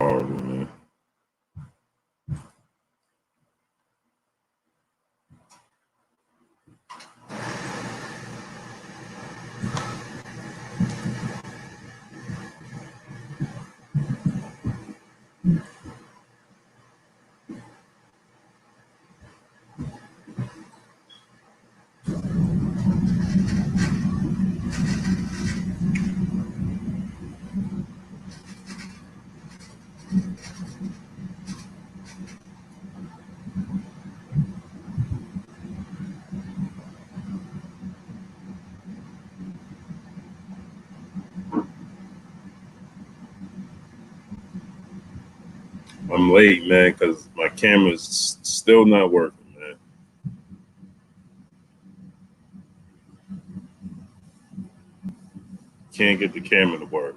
horrible, man. I'm late, man, because my camera's still not working, man. Can't get the camera to work.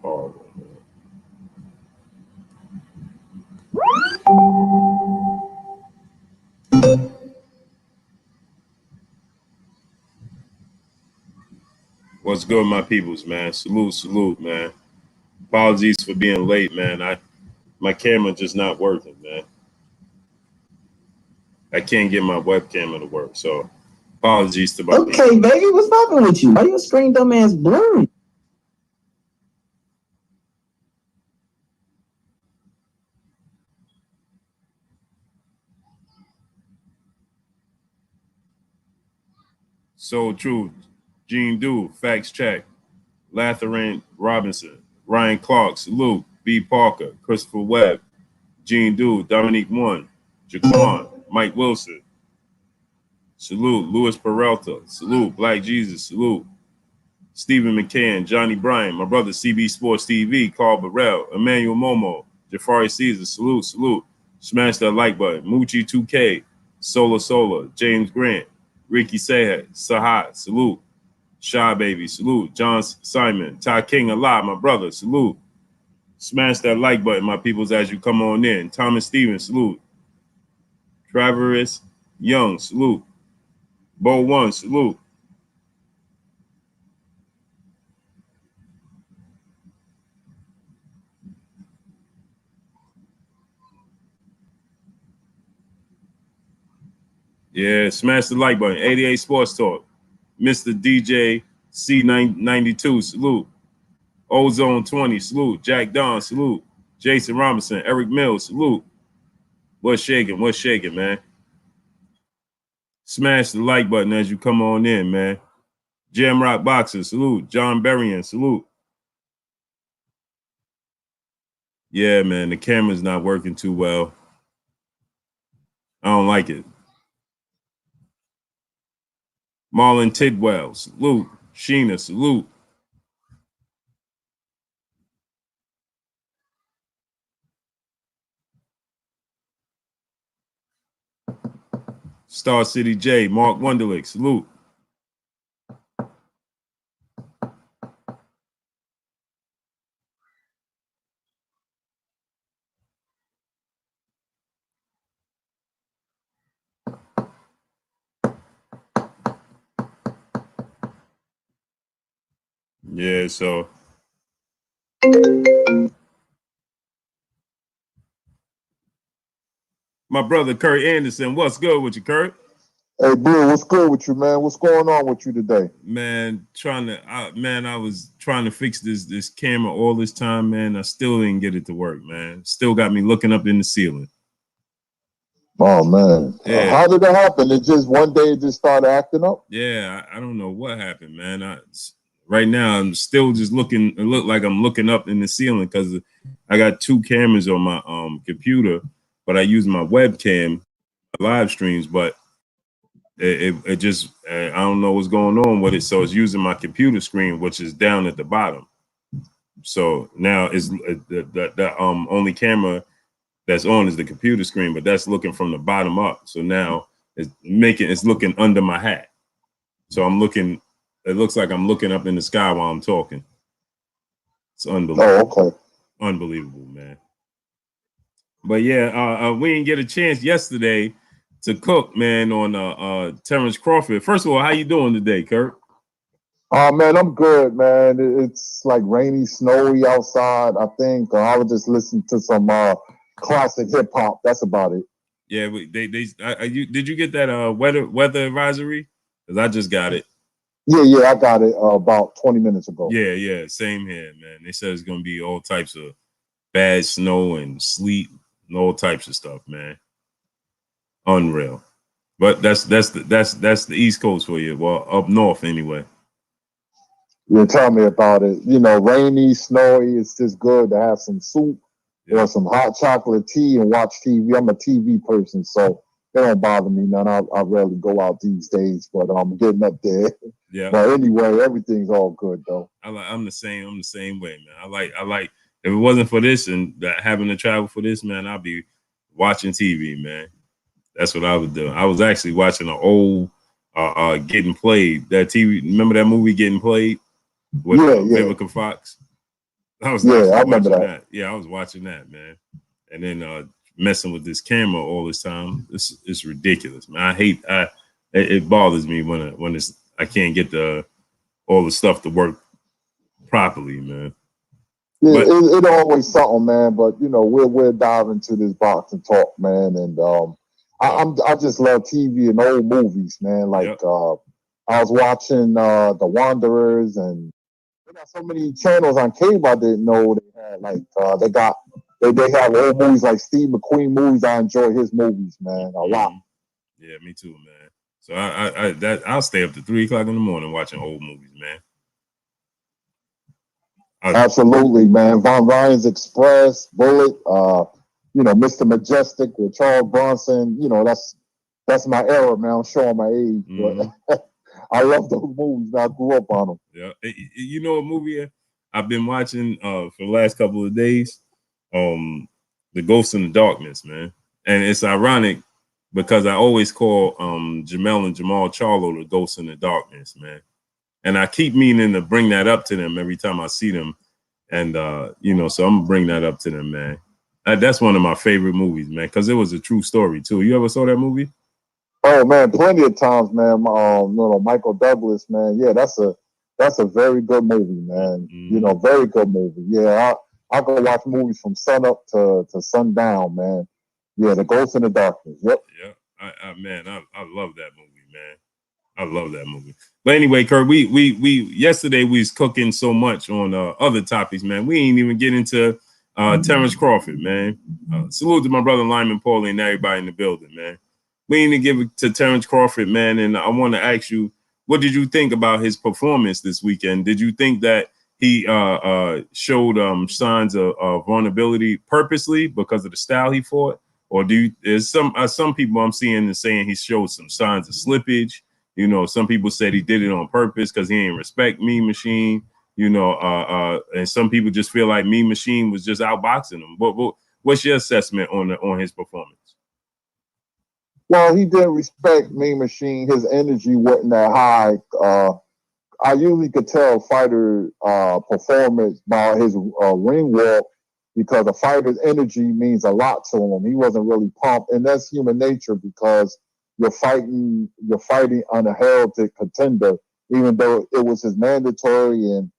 Horrible, man. What's good, my peoples, man? Salute, salute, man. Apologies for being late, man. My camera just not working, man. I can't get my webcam to work, so apologies to my people. Okay, baby, what's happening with you? Why your screen dumb ass blurry? So true. Gene Do, Facts Check, Latharan Robinson, Ryan Clark, Salute, B. Parker, Christopher Webb, Gene Do, Dominique One, Jaquan, Mike Wilson, salute, Louis Peralta, salute, Black Jesus, salute, Stephen McCann, Johnny Bryan, my brother CB Sports TV, Carl Burrell, Emmanuel Momo, Jafari Caesar, salute, salute, smash that like button, Moochie 2K, Sola, James Grant, Ricky Sehat, Sahat, salute, Shy Baby, salute, John Simon, Ty King Allah, my brother, salute, smash that like button, my peoples, as you come on in, Thomas Stevens, salute, Travis Young, salute, Bo One, salute. Yeah, smash the like button. 88 Sports Talk. Mr. DJ C92, salute. Ozone 20, salute. Jack Don, salute. Jason Robinson, Eric Mills, salute. What's shaking, man? Smash the like button as you come on in, man. Jam Rock Boxer, salute. John Berrien, salute. Yeah, man, the camera's not working too well. I don't like it. Marlon Tidwell, salute. Sheena, salute. Star City J, Mark Wunderlich, salute. Yeah, so my brother Kurt Anderson, what's good with you, Kurt? Hey, Blue, what's good with you, man? What's going on with you today? Man, I was trying to fix this camera all this time, man. I still didn't get it to work, man. Still got me looking up in the ceiling. Oh, man. Yeah. How did that happen? It just one day it just started acting up? Yeah, I don't know what happened, man. Right now, I'm still just looking. It look like I'm looking up in the ceiling because I got two cameras on my computer, but I use my webcam live streams, but it just I don't know what's going on with it. So it's using my computer screen, which is down at the bottom. So now is the only camera that's on is the computer screen, but that's looking from the bottom up. So now it's looking under my hat. So I'm looking. It looks like I'm looking up in the sky while I'm talking. It's unbelievable. Oh, okay. Unbelievable, man. But yeah, we didn't get a chance yesterday to cook, man, on Terence Crawford. First of all, how you doing today, Kurt? Man, I'm good, man. It's like rainy, snowy outside. I think I was just listening to some classic hip hop. That's about it. Yeah, did you get that weather advisory? Because I just got it. Yeah, I got it about 20 minutes ago. Yeah, same here, man. They said it's gonna be all types of bad snow and sleet and all types of stuff, man. Unreal. But that's the East Coast for you. Well, up north anyway. Yeah, tell me about it. You know, rainy, snowy. It's just good to have some soup or some hot chocolate tea and watch TV. I'm a TV person, so it don't bother me none. I rarely go out these days, but I'm getting up there. Yeah. But anyway, everything's all good though. I'm the same way, man. I like if it wasn't for this and having to travel for this, man, I'd be watching TV, man. That's what I would do. I was actually watching an old Getting Played. That TV, remember that movie Getting Played? With Vivica Fox. I remember that. Yeah, I was watching that, man. And then messing with this camera all this time. It's ridiculous, man. It bothers me when I can't get all the stuff to work properly, man. Yeah, it always something, man. But you know, we'll dive into this box and talk, man. And I just love TV and old movies, man. Like I was watching The Wanderers, and they got so many channels on cable I didn't know they had. Like they have old movies like Steve McQueen movies. I enjoy his movies, man, a lot. Yeah, me too, man. So I'll stay up to 3 o'clock in the morning watching old movies, man. Absolutely, man. Von Ryan's Express, Bullet, you know, Mr. Majestic with Charles Bronson. You know, that's my era, man. I'm showing my age, but I love those movies. I grew up on them. Yeah, you know a movie I've been watching for the last couple of days, The Ghost in the Darkness, man. And it's ironic because I always call Jamel and Jamal Charlo the Ghost in the Darkness, man. And I keep meaning to bring that up to them every time I see them. And, you know, so I'm going to bring that up to them, man. That's one of my favorite movies, man, because it was a true story, too. You ever saw that movie? Oh, man, plenty of times, man. You know, Michael Douglas, man. Yeah, that's a very good movie, man. You know, very good movie. Yeah, I go watch movies from sun up to sundown, man. Yeah, The Ghost in the Darkness. Yep. Yeah, I love that movie, man. I love that movie. But anyway, Kurt, we yesterday we was cooking so much on other topics, man. We ain't even get into Terence Crawford, man. Salute to my brother Lyman Paulie and everybody in the building, man. We need to give it to Terence Crawford, man. And I want to ask you, what did you think about his performance this weekend? Did you think that he showed signs of vulnerability purposely because of the style he fought? Or there's some people I'm seeing and saying he showed some signs of slippage. You know, some people said he did it on purpose because he ain't respect Mean Machine. You know, and some people just feel like Mean Machine was just outboxing him. What's your assessment on his performance? Well, he didn't respect Mean Machine. His energy wasn't that high. I usually could tell fighter performance by his ring walk because a fighter's energy means a lot to him. He wasn't really pumped, and that's human nature because you're fighting on a heralded contender, even though it was his mandatory. And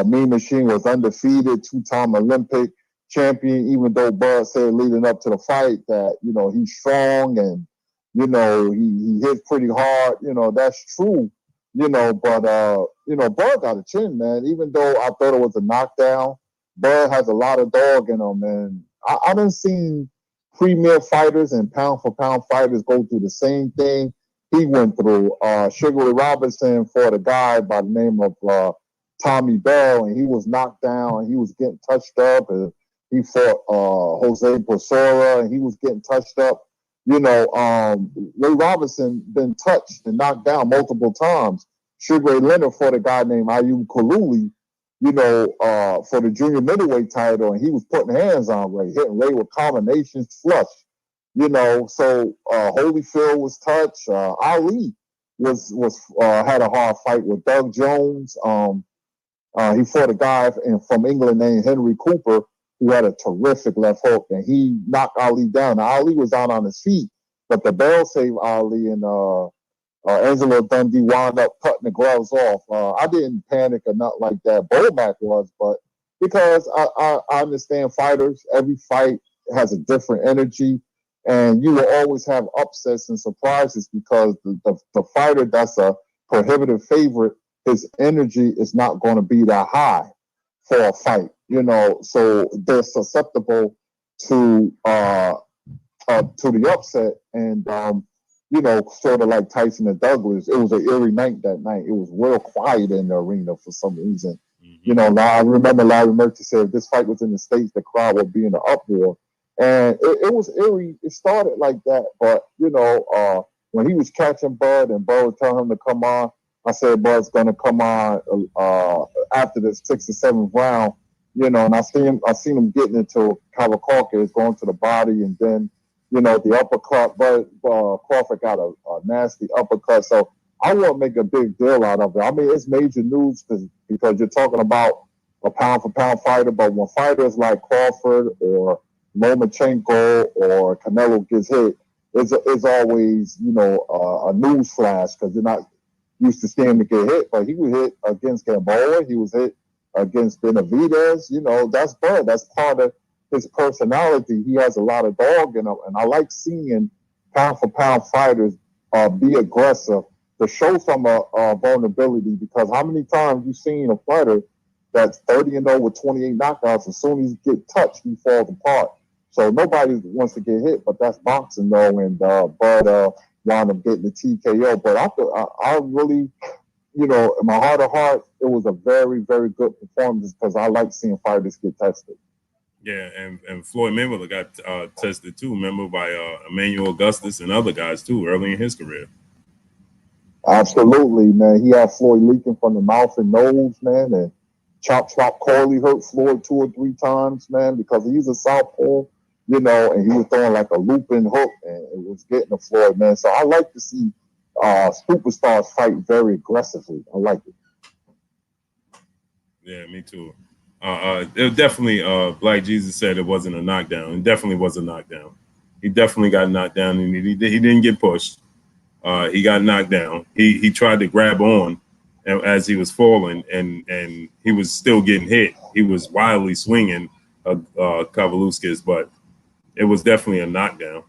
Mean Machine was undefeated, 2-time Olympic champion. Even though Bud said leading up to the fight that you know he's strong and you know he hits pretty hard. You know that's true. You know, but you know Bud got a chin, man. Even though I thought it was a knockdown, Bud has a lot of dog in him, and I done seen premier fighters and pound for pound fighters go through the same thing he went through. Sugar Ray Robinson fought a guy by the name of Tommy Bell, and he was knocked down and he was getting touched up. And he fought Jose Posora, and he was getting touched up. You know, Ray Robinson been touched and knocked down multiple times. Sugar Ray Leonard fought a guy named Ayub Kaluli, you know, for the junior middleweight title, and he was putting hands on Ray, hitting Ray with combinations, flush. You know, so Holyfield was touched. Ali was had a hard fight with Doug Jones. He fought a guy from England named Henry Cooper who had a terrific left hook, and he knocked Ali down. Now, Ali was out on his feet, but the bell saved Ali, and Angelo Dundee wound up cutting the gloves off. I didn't panic or not like that. Bomac was, but because I understand fighters, every fight has a different energy, and you will always have upsets and surprises because the fighter that's a prohibitive favorite, his energy is not going to be that high for a fight, so they're susceptible to the upset, and sort of like Tyson and Douglas. It was an eerie night that night. It was real quiet in the arena for some reason. I remember Larry Murphy said if this fight was in the States, the crowd would be in an uproar. And it was eerie. It started like that, but when he was catching Bud and Bud was telling him to come on, I said Bud's gonna come on after the 6th or 7th round, and I seen him getting into Kavakakis, going to the body, and then the uppercut. But Crawford got a nasty uppercut, so I won't make a big deal out of it. I mean, it's major news because you're talking about a pound for pound fighter, but when fighters like Crawford or Lomachenko or Canelo gets hit, it's always a news flash because you're not used to seeing him get hit. But he was hit against Gamboa, he was hit against Benavidez. That's Bud. That's part of his personality. He has a lot of dog in him, and I like seeing pound for pound fighters be aggressive to show some vulnerability. Because how many times you seen a fighter that's 30-0 with 28 knockouts, as soon as he get touched, he falls apart. So nobody wants to get hit, but that's boxing though. And Bud wound up getting the TKO. But I really, in my heart of hearts, it was a very, very good performance because I like seeing fighters get tested. Yeah, and Floyd Mayweather got tested too, remember, by Emmanuel Augustus and other guys too early in his career. Absolutely, man. He had Floyd leaking from the mouth and nose, man, and Chop Corley hurt Floyd 2 or 3 times, man, because he's a southpaw, and he was throwing like a looping hook, and it was getting to Floyd, man. So I like to see superstars fight very aggressively. I like it. Yeah, me too. It definitely, Black Jesus said it wasn't a knockdown. It definitely was a knockdown. He definitely got knocked down, and he didn't get pushed. He got knocked down. He tried to grab on as he was falling, and he was still getting hit. He was wildly swinging Kavaluskas, but it was definitely a knockdown.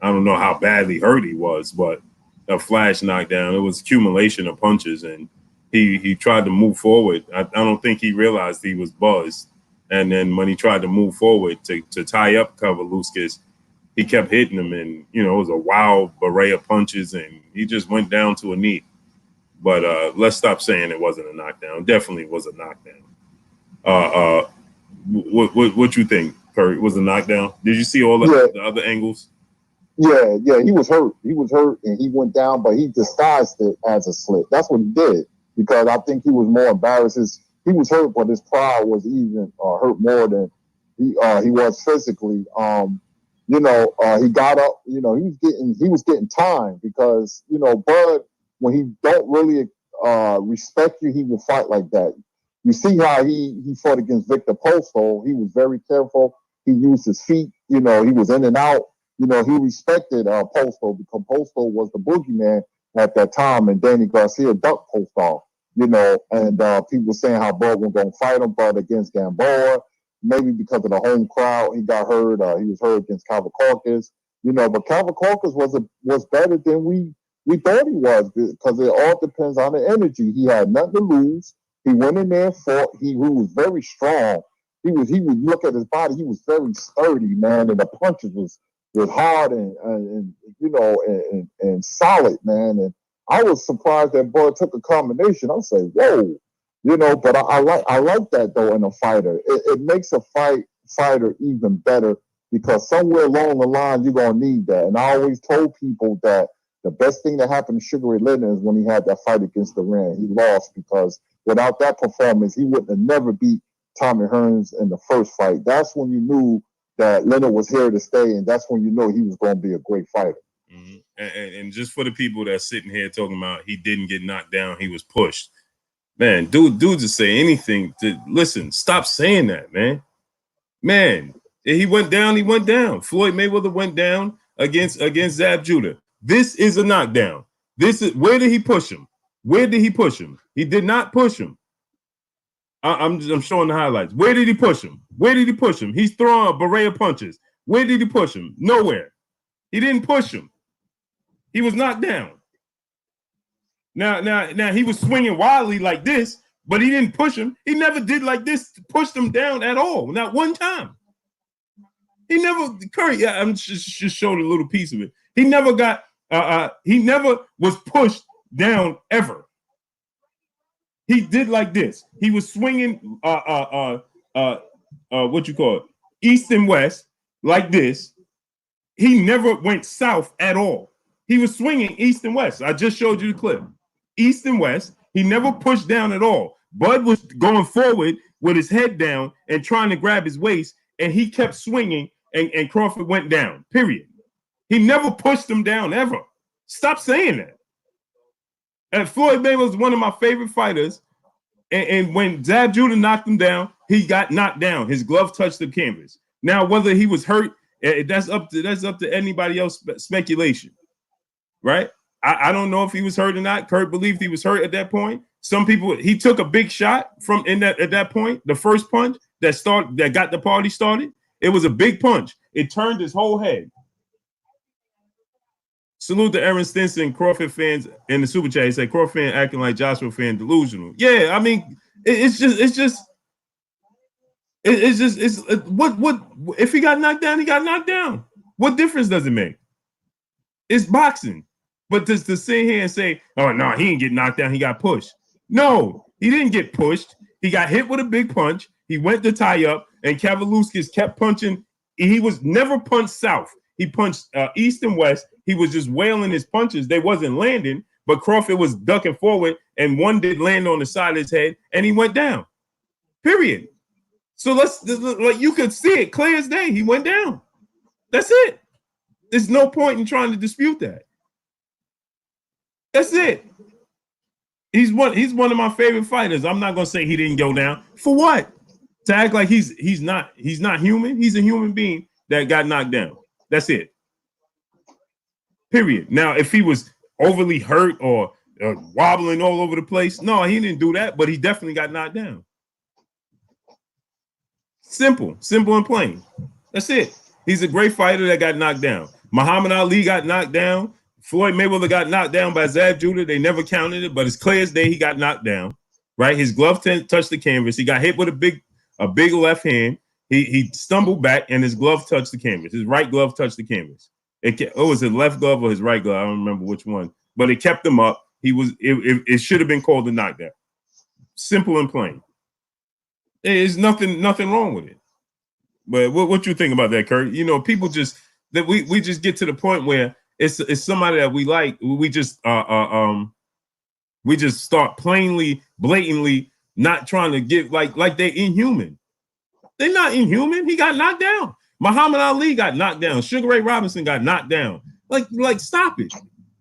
I don't know how badly hurt he was, but a flash knockdown. It was accumulation of punches, and he tried to move forward. I don't think he realized he was buzzed. And then when he tried to move forward to tie up Kavaluskas, he kept hitting him, and it was a wild array of punches, and he just went down to a knee. But let's stop saying it wasn't a knockdown. Definitely was a knockdown. What you think, Curry? Was a knockdown? Did you see all the other angles? Yeah, he was hurt. He was hurt, and he went down, but he disguised it as a slip. That's what he did, because I think he was more embarrassed. He was hurt, but his pride was even hurt more than he was physically. He got up. He was getting time because Bud, when he don't really respect you, he will fight like that. You see how he fought against Victor Postol. He was very careful. He used his feet. He was in and out. He respected Postol because Postol was the boogeyman at that time, and Danny Garcia ducked Postol. And people were saying how Bud was going to fight him, but against Gamboa, maybe because of the home crowd, he got hurt. He was hurt against Kavakakis. But Kavakakis was better than we thought he was, because it all depends on the energy. He had nothing to lose. He went in there and fought. He was very strong. He would look at his body. He was very sturdy, man, and the punches was hard and solid, man. And I was surprised that Bud took a combination. I say, whoa, But I like that though in a fighter. It makes a fighter even better, because somewhere along the line you're gonna need that. And I always told people that the best thing that happened to Sugar Ray Leonard is when he had that fight against Durant. He lost because without that performance, he wouldn't have never beat Tommy Hearns in the first fight. That's when you knew that Leonard was here to stay, and that's when you know he was going to be a great fighter. Mm-hmm. And just for the people that's sitting here talking about he didn't get knocked down, he was pushed. Man, dude just say anything to listen. Stop saying that, man. Man, he went down. Floyd Mayweather went down. against Zab Judah. This is a knockdown. This is where did he push him? Where did he push him? He did not push him. I'm showing the highlights. Where did he push him? Where did he push him? He's throwing a beret of punches. Where did he push him? Nowhere. He didn't push him. He was knocked down. Now he was swinging wildly like this, but he didn't push him. He never did like this to push him down at all. Not one time. He never, Curry, yeah, I'm just showing a little piece of it. He never got, he never was pushed down ever. He did like this. He was swinging, what you call it, east and west like this. He never went south at all. He was swinging east and west. I just showed you the clip. East and west. He never pushed down at all. Bud was going forward with his head down and trying to grab his waist, and he kept swinging, and Crawford went down, period. He never pushed him down ever. Stop saying that. And Floyd Mayweather was one of my favorite fighters, and when Zab Judah knocked him down, he got knocked down. His glove touched the canvas. Now, whether he was hurt, that's up to anybody else speculation, right? I don't know if he was hurt or not. Kurt believed he was hurt at that point. Some people, he took a big shot at that point. The first punch that got the party started. It was a big punch. It turned his whole head. Salute to Aaron Stinson, Crawford fans in the super chat. He said Crawford fan acting like Joshua fan delusional. Yeah, I mean, what if he got knocked down? He got knocked down. What difference does it make? It's boxing. But to sit here and say, oh no, he didn't get knocked down, he got pushed. No, he didn't get pushed. He got hit with a big punch. He went to tie up, and Kavaluskis kept punching. He was never punched south. He punched east and west. He was just wailing his punches. They wasn't landing, but Crawford was ducking forward, and one did land on the side of his head, and he went down. Period. So like you could see it clear as day. He went down. That's it. There's no point in trying to dispute that. That's it. He's one of my favorite fighters. I'm not gonna say he didn't go down. For what? To act like he's not human. He's a human being that got knocked down. That's it. Period. Now, if he was overly hurt or wobbling all over the place, no, he didn't do that, but he definitely got knocked down. Simple and plain. That's it. He's a great fighter that got knocked down. Muhammad Ali got knocked down. Floyd Mayweather got knocked down by Zab Judah. They never counted it, but it's clear as day he got knocked down. Right? His glove touched the canvas. He got hit with a big left hand. He stumbled back and his glove touched the canvas. His right glove touched the canvas. It was his left glove or his right glove. I don't remember which one, but it kept him up. It should have been called a knockdown. Simple and plain. There's nothing wrong with it. But what you think about that, Kurt? You know, people just that we just get to the point where it's somebody that we like. We just start blatantly not trying to get like they're inhuman. They're not inhuman. He got knocked down. Muhammad Ali got knocked down. Sugar Ray Robinson got knocked down. Like stop it.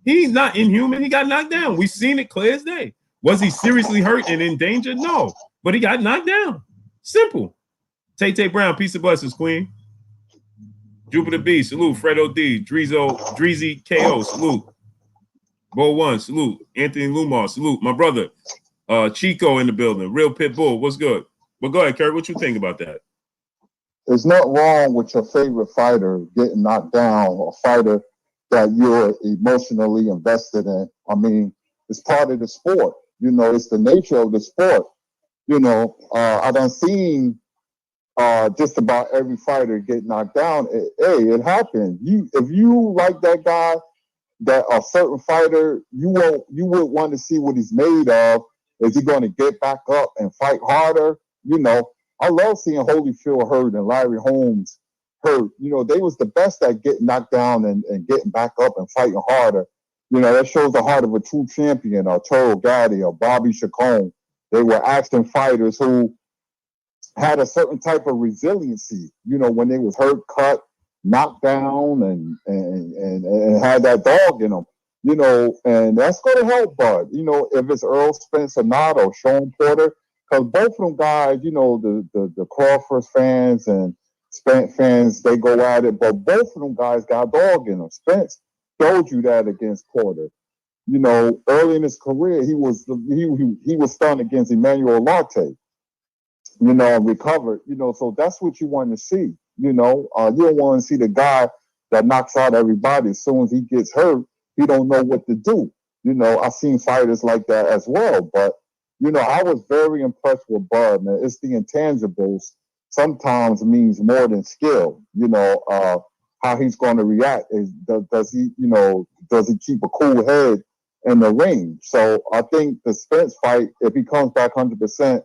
He's not inhuman. He got knocked down. We've seen it clear as day. Was he seriously hurt and in danger? No, but he got knocked down. Simple. Tay Brown, peace of blessings, Queen. Jupiter B, salute. Fredo D, Dreezy KO, salute. Bo One, salute. Anthony Lumar, salute. My brother, Chico in the building. Real Pit Bull, what's good? But go ahead, Kurt. What you think about that? There's nothing wrong with your favorite fighter getting knocked down, a fighter that you're emotionally invested in. I mean, it's part of the sport. You know, it's the nature of the sport. You know, I done seen just about every fighter get knocked down. It happened. If you like that guy, that a certain fighter, you would want to see what he's made of. Is he going to get back up and fight harder? You know, I love seeing Holyfield hurt and Larry Holmes hurt. You know, they was the best at getting knocked down and getting back up and fighting harder. You know, that shows the heart of a true champion, or Toro Gaddy, or Bobby Chacon. They were action fighters who had a certain type of resiliency, you know, when they was hurt, cut, knocked down, and had that dog in them, you know, and that's going to help Bud, you know, if it's Errol Spence or not, or Sean Porter, because both of them guys, you know, the Crawford fans and Spence fans, they go at it, but both of them guys got dog in them. Spence showed you that against Porter. You know, early in his career, he was stunned against Emmanuel Latte. You know, and recovered. You know, so that's what you want to see. You know, you don't want to see the guy that knocks out everybody. As soon as he gets hurt, he don't know what to do. You know, I've seen fighters like that as well. But you know, I was very impressed with Bud, man. It's the intangibles sometimes means more than skill. You know, how he's going to react is does he, you know, does he keep a cool head in the ring? So I think the Spence fight, if he comes back 100%,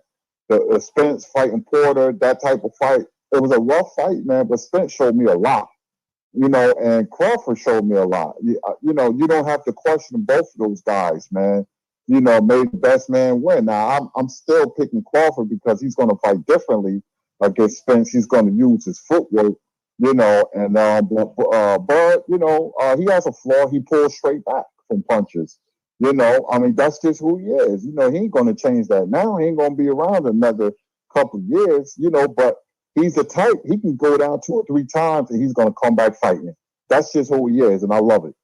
the Spence fighting Porter, that type of fight, it was a rough fight, man. But Spence showed me a lot, you know, and Crawford showed me a lot. You know, you don't have to question both of those guys, man. You know, may the best man win. Now, I'm still picking Crawford because he's going to fight differently against Spence. He's going to use his footwork, you know, and but you know, he has a flaw. He pulls straight back from punches. You know, I mean, that's just who he is. You know, he ain't going to change that now. He ain't going to be around another couple of years, you know, but he's the type, he can go down 2 or 3 times and he's going to come back fighting. That's just who he is, and I love it.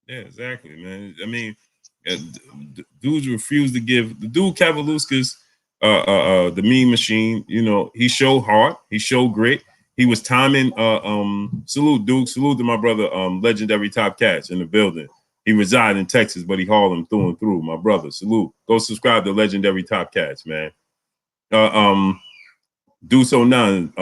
Yeah, exactly, man. I mean, dudes refuse to give the dude Kavaluskas, the Mean Machine. You know, he showed heart, he showed grit. He was timing. Salute, Duke. Salute to my brother, Legendary Top Cats in the building. He resides in Texas, but he hauled him through and through. My brother, salute. Go subscribe to Legendary Top Cats, man. Do so none.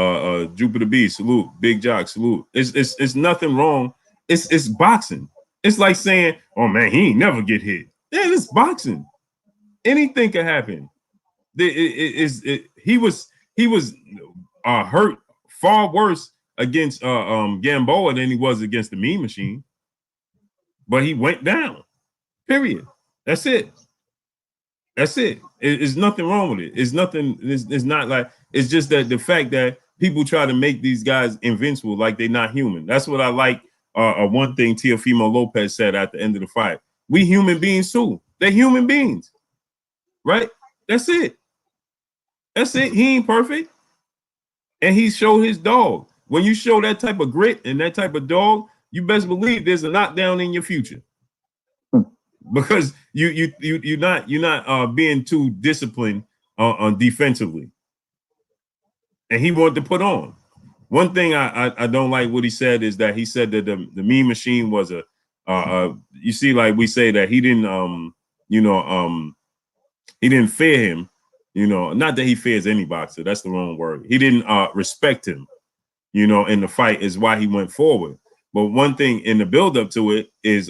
Jupiter B, salute. Big Jock, salute. It's nothing wrong. It's boxing. It's like saying, "Oh man, he ain't never get hit." Yeah, it's boxing. Anything can happen. He was hurt far worse against Gamboa than he was against the Mean Machine. But he went down. Period. That's it. That's it. It's nothing wrong with it. It's nothing. It's not like. It's just that the fact that people try to make these guys invincible, like they're not human. That's what I like. One thing Teofimo Lopez said at the end of the fight: "We human beings too. They're human beings, right? That's it. That's it. He ain't perfect, and he showed his dog. When you show that type of grit and that type of dog, you best believe there's a knockdown in your future." Because you're not being too disciplined on defensively, and he wanted to put on. One thing I don't like what he said is that he said that the Mean Machine was a you see, like we say that he didn't he didn't fear him, you know, not that he fears any boxer, that's the wrong word. He didn't respect him, you know, in the fight is why he went forward. But one thing in the buildup to it is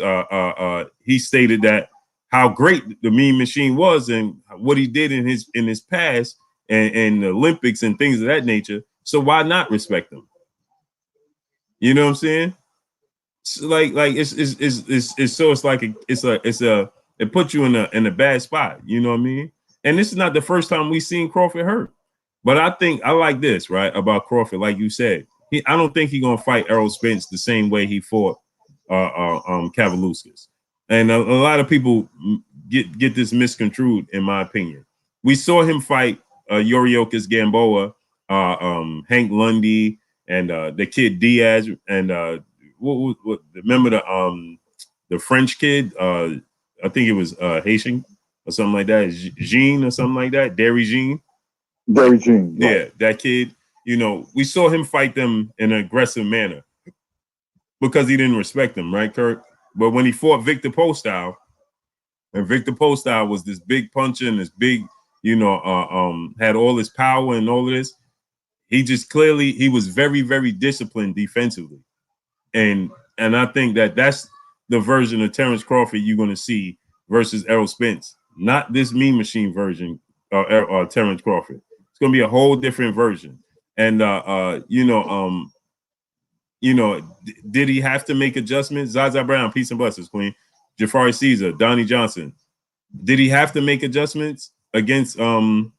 he stated that how great the Mean Machine was and what he did in his past and the Olympics and things of that nature. So why not respect him? You know what I'm saying? So like it puts you in a bad spot. You know what I mean? And this is not the first time we've seen Crawford hurt. But I think I like this, right, about Crawford, like you said. I don't think he's gonna fight Errol Spence the same way he fought Kavaluskas. And a lot of people get this misconstrued, in my opinion. We saw him fight Yoriokas Gamboa, Hank Lundy, and the kid Diaz, and what remember the French kid? I think it was Haitian or something like that, Jean or something like that, Derry Jean. Derry Jean. Right. Yeah, that kid. You know, we saw him fight them in an aggressive manner because he didn't respect them, right, Kurt? But when he fought Victor Postile, and Victor Postile was this big puncher and this big, you know, had all this power and all of this, he just clearly, he was very, very disciplined defensively. And I think that's the version of Terence Crawford you're going to see versus Errol Spence, not this Mean Machine version of Terence Crawford. It's going to be a whole different version. And did he have to make adjustments? Zaza Brown, peace and blessings, Queen. Jafari Caesar, Donnie Johnson. Did he have to make adjustments against the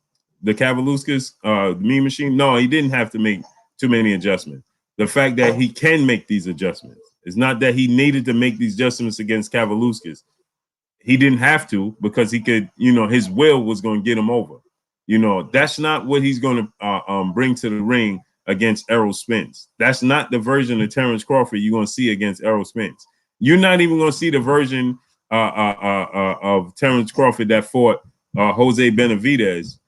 Kavaluskas, the Mean Machine? No, he didn't have to make too many adjustments. The fact that he can make these adjustments, it's not that he needed to make these adjustments against Kavaluskas. He didn't have to because he could, you know, his will was going to get him over. You know, that's not what he's going to bring to the ring against Errol Spence. That's not the version of Terence Crawford you're going to see against Errol Spence. You're not even going to see the version of Terence Crawford that fought Jose Benavidez.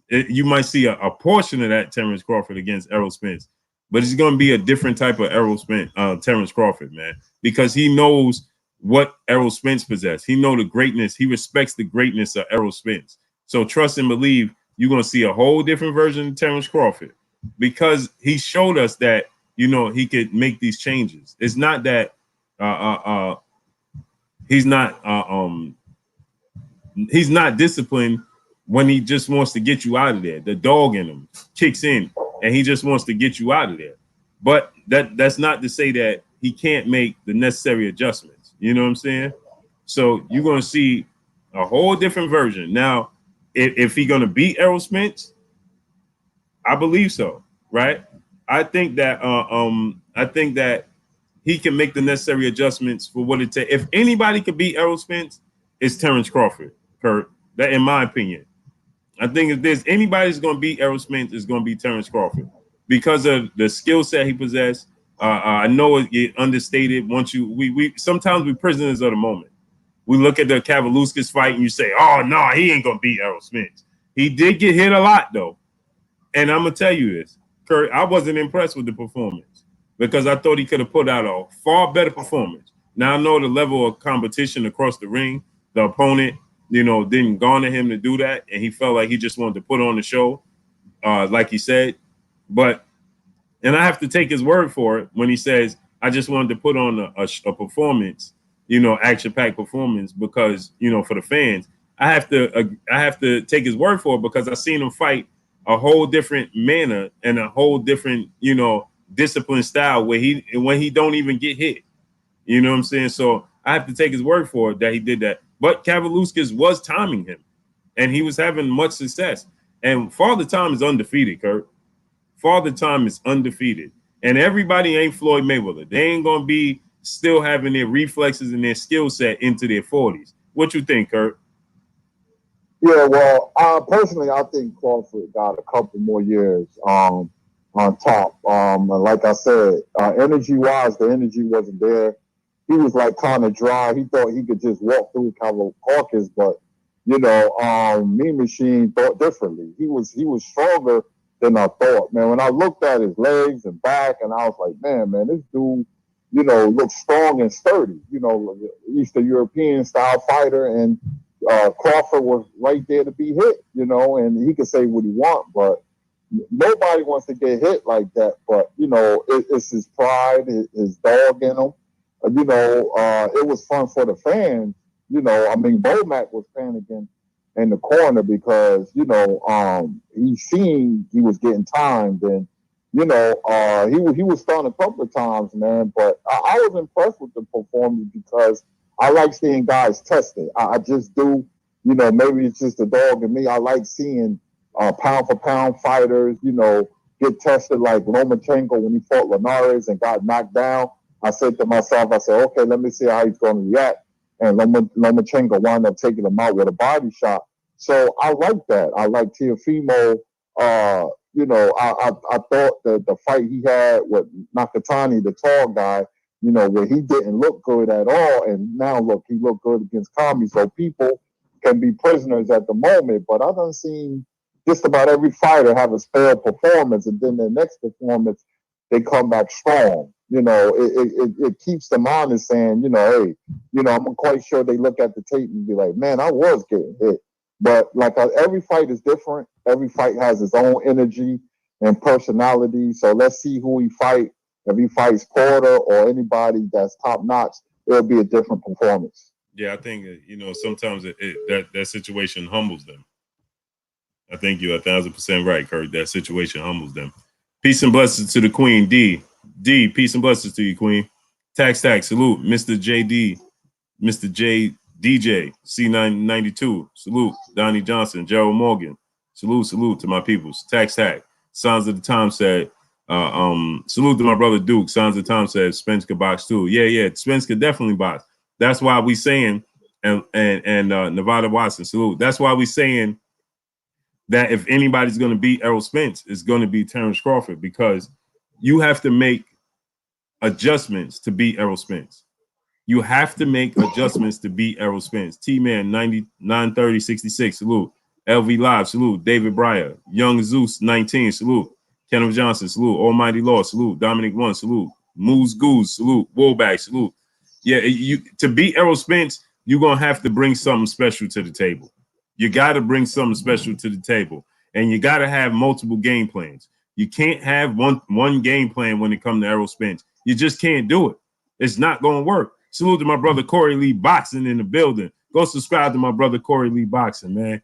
You might see a portion of that Terence Crawford against Errol Spence, but it's going to be a different type of Errol Spence, Terence Crawford, man, because he knows what Errol Spence possessed. He knows the greatness. He respects the greatness of Errol Spence. So trust and believe you're going to see a whole different version of Terence Crawford because he showed us that, you know, he could make these changes. It's not that he's not disciplined when he just wants to get you out of there. The dog in him kicks in and he just wants to get you out of there. But that's not to say that he can't make the necessary adjustments. You know what I'm saying? So you're going to see a whole different version. Now, if he's going to beat Errol Spence, I believe so, right? I think that he can make the necessary adjustments for what it takes. If anybody could beat Errol Spence, it's Terence Crawford, Kurt. That, in my opinion. I think if there's anybody that's going to beat Errol Spence, it's going to be Terence Crawford because of the skill set he possessed. I know it understated. Once we sometimes we're prisoners of the moment. We look at the Kavaluskas fight and you say, "Oh no, he ain't gonna beat Errol Spence." He did get hit a lot though, and I'm gonna tell you this, Kurt. I wasn't impressed with the performance because I thought he could have put out a far better performance. Now I know the level of competition across the ring. The opponent, you know, didn't garner him to do that, and he felt like he just wanted to put on the show, like he said. And I have to take his word for it when he says, I just wanted to put on a performance, you know, action-packed performance because, you know, for the fans. I have to take his word for it because I've seen him fight a whole different manner and a whole different, you know, disciplined style when he don't even get hit. You know what I'm saying? So I have to take his word for it that he did that. But Kavaluskas was timing him, and he was having much success. And Father Time is undefeated, Kurt. Father Time is undefeated. And everybody ain't Floyd Mayweather. They ain't going to be still having their reflexes and their skill set into their 40s. What you think, Kurt? Yeah, well, personally, I think Crawford got a couple more years on top. Like I said, energy-wise, the energy wasn't there. He was like kind of dry. He thought he could just walk through Caucus, but you know, Mean Machine thought differently. He was stronger than I thought, man. When I looked at his legs and back, and I was like, man, this dude, you know, looks strong and sturdy. You know, Eastern European style fighter, and Crawford was right there to be hit. You know, and he could say what he want, but nobody wants to get hit like that. But you know, it's his pride, his dog in him. You know, it was fun for the fans. You know, I mean, Bomac was panicking in the corner because, you know, he seen he was getting timed, and, you know, he was stunned a couple of times, man. But I was impressed with the performance because I like seeing guys tested. I just do. You know, maybe it's just the dog in me. I like seeing pound for pound fighters, you know, get tested like Lomachenko when he fought Linares and got knocked down. I said to myself, I said, okay, let me see how he's going to react. And Lomachenko wound up taking him out with a body shot. So I like that. I like Teofimo. You know, I thought that the fight he had with Nakatani, the tall guy, you know, where he didn't look good at all. And now, look, he looked good against Kami. So people can be prisoners at the moment. But I done seen just about every fighter have a spare performance. And then their next performance, they come back strong. You know, it keeps them honest, saying, you know, hey, you know, I'm quite sure they look at the tape and be like, man, I was getting hit. But like every fight is different. Every fight has its own energy and personality. So let's see who he fight. If he fights Porter or anybody that's top notch, it'll be a different performance. Yeah, I think, you know, sometimes that situation humbles them. I think you're 1,000% right, Kurt. That situation humbles them. Peace and blessings to the Queen, D. D, peace and blessings to you, Queen. Tax, salute. Mr. JD, Mr. J, DJ, C992, salute. Donnie Johnson, Gerald Morgan, salute to my peoples. Tax, Signs of the Time said, salute to my brother Duke. Signs of the Time said Spence could box too. Yeah, Spence could definitely box. That's why we saying, and Nevada Watson, salute. That's why we saying that if anybody's going to beat Errol Spence, it's going to be Terence Crawford, because you have to make adjustments to beat Errol Spence. You have to make adjustments to beat Errol Spence. T-Man 9930 66, salute. LV Live, salute. David Breyer, Young Zeus 19, salute. Kenneth Johnson, salute. Almighty Law, salute. Dominic 1, salute. Moose Goose, salute. Woolback, salute. Yeah, to beat Errol Spence, you're going to have to bring something special to the table. You got to bring something special to the table. And you got to have multiple game plans. You can't have one game plan when it comes to Errol Spence. You just can't do it. It's not going to work. Salute to my brother Corey Lee Boxing in the building. Go subscribe to my brother Corey Lee Boxing, man.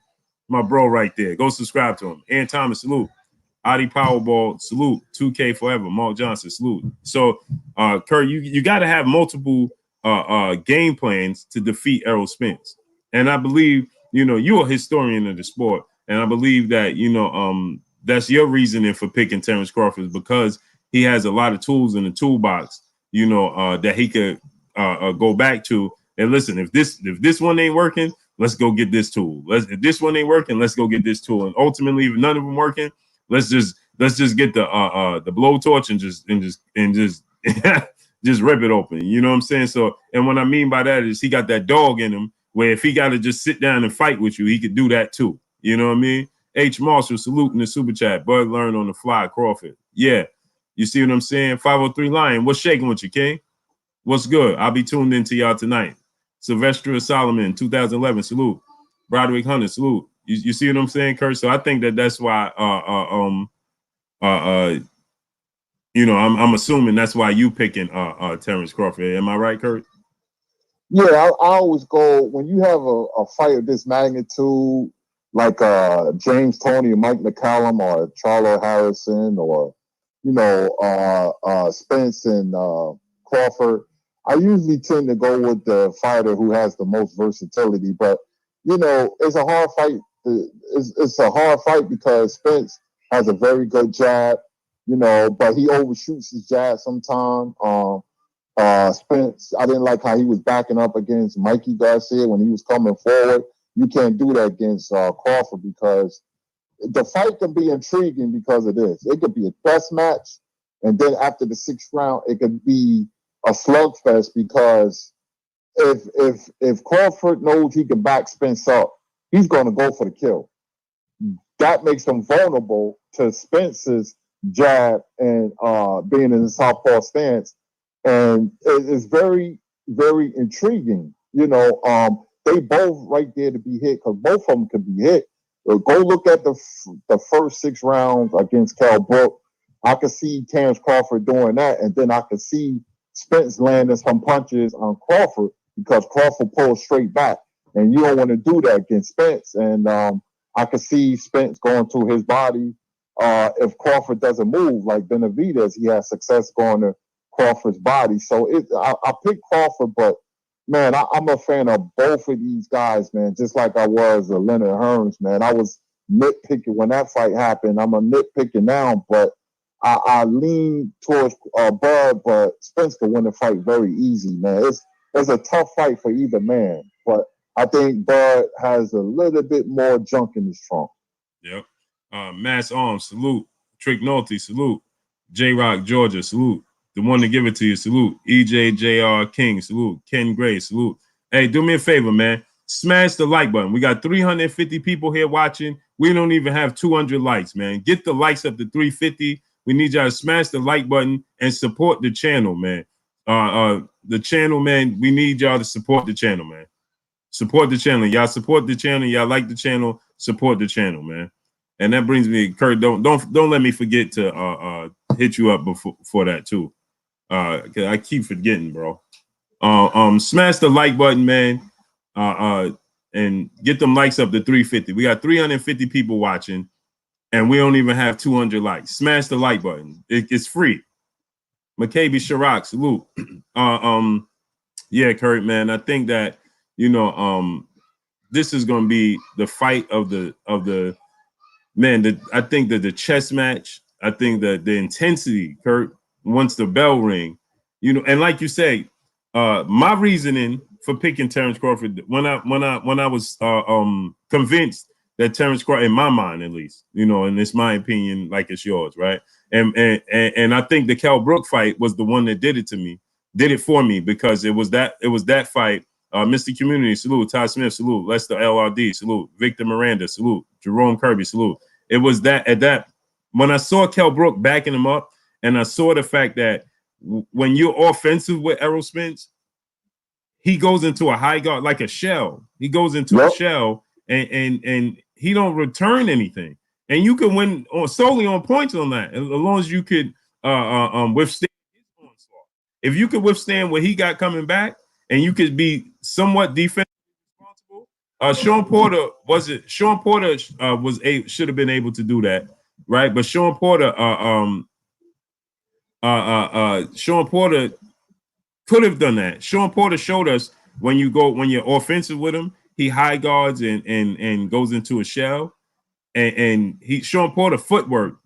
My bro right there. Go subscribe to him. Ann Thomas, salute. Adi Powerball, salute. 2K Forever. Mark Johnson, salute. So, Kurt, you got to have multiple game plans to defeat Errol Spence. And I believe, you're a historian of the sport. And I believe that, that's your reasoning for picking Terence Crawford, because he has a lot of tools in the toolbox, that he could go back to. And listen, if this one ain't working, let's go get this tool. If this one ain't working, let's go get this tool. And ultimately, if none of them working, let's just get the blowtorch and just just rip it open. You know what I'm saying? So, and what I mean by that is he got that dog in him, where if he got to just sit down and fight with you, he could do that too. You know what I mean? H. Marshall, saluting the super chat. Bud learn on the fly, Crawford. Yeah. You see what I'm saying? 503 Lion, what's shaking with you, King? What's good? I'll be tuned in to y'all tonight. Sylvester Solomon, 2011, salute. Broderick Hunter, salute. You see what I'm saying, Kurt? So I think that's why, I'm assuming that's why you picking Terence Crawford. Am I right, Kurt? Yeah, I always go, when you have a fight of this magnitude, like James Toney or Mike McCallum or Charlo Harrison or, Spence and Crawford, I usually tend to go with the fighter who has the most versatility. But, it's a hard fight. It's a hard fight because Spence has a very good jab, but he overshoots his jab sometimes. Spence, I didn't like how he was backing up against Mikey Garcia when he was coming forward. You can't do that against Crawford, because the fight can be intriguing because of this. It could be a test match, and then after the 6th round, it could be a slugfest, because if Crawford knows he can back Spence up, he's going to go for the kill. That makes him vulnerable to Spence's jab and being in the southpaw stance. And it's very, very intriguing. They both right there to be hit, because both of them can be hit. Go look at the first 6 rounds against Cal Brook. I could see Terence Crawford doing that, and then I could see Spence landing some punches on Crawford, because Crawford pulls straight back, and you don't want to do that against Spence. And I could see Spence going to his body if Crawford doesn't move, like Benavidez. He has success going to Crawford's body. So I picked Crawford, but man, I'm a fan of both of these guys, man, just like I was Leonard Hearns, man. I was nitpicking when that fight happened. I'm a nitpicking now, but I lean towards Bud, but Spence could win the fight very easy, man. It's a tough fight for either man, but I think Bud has a little bit more junk in his trunk. Yep. Mass Arms, salute. Trick Nolte, salute. J-Rock, Georgia, salute. The one to give it to you, salute. EJJR King, salute. Ken Gray, salute. Hey, do me a favor, man. Smash the like button. We got 350 people here watching. We don't even have 200 likes, man. Get the likes up to 350. We need y'all to smash the like button and support the channel, man. The channel, man. We need y'all to support the channel, man. Support the channel. Y'all support the channel. Y'all like the channel. Support the channel, man. And that brings me, Kurt. Don't let me forget to hit you up before that too. Cause I keep forgetting, bro. Smash the like button, man. And get them likes up to 350. We got 350 people watching, and we don't even have 200 likes. Smash the like button. It's free. McCabe Chirac, salute. Yeah, Kurt, man. I think that this is gonna be the fight of the man. I think that the chess match. I think that the intensity, Kurt. Once the bell ring, and like you say, my reasoning for picking Terence Crawford when I was convinced that Terence Crawford, in my mind at least, and it's my opinion, like it's yours, right? And I think the Kell Brook fight was the one that did it for me, because it was that fight. Mr. Community, salute. Todd Smith, salute. Lester LRD, salute. Victor Miranda, salute. Jerome Kirby, salute. It was that when I saw Kell Brook backing him up, and I saw the fact that when you're offensive with Errol Spence, he goes into a high guard like a shell. He goes into a shell, and he don't return anything. And you can win solely on points on that, as long as you could withstand his onslaught. If you could withstand what he got coming back, and you could be somewhat defensively responsible. Sean Porter should have been able to do that, right? But Sean Porter could have done that. Sean Porter showed us when you're offensive with him, he high guards and goes into a shell, and Sean Porter footwork.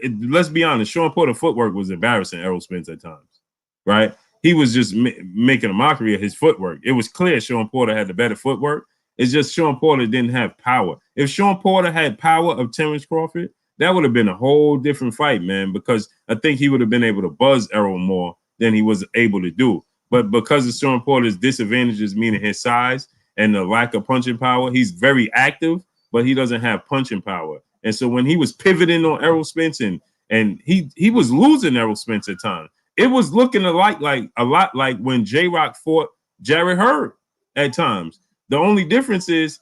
Let's be honest, Sean Porter footwork was embarrassing Errol Spence at times, right? He was just making a mockery of his footwork. It was clear Sean Porter had the better footwork. It's just Sean Porter didn't have power. If Sean Porter had power of Terence Crawford, that would have been a whole different fight, man, because I think he would have been able to buzz Errol more than he was able to do. But because of Sean Porter's disadvantages, meaning his size and the lack of punching power, he's very active, but he doesn't have punching power. And so when he was pivoting on Errol Spence and he was losing Errol Spence at times, it was looking a lot like when J-Rock fought Jarrett Hurd at times. The only difference is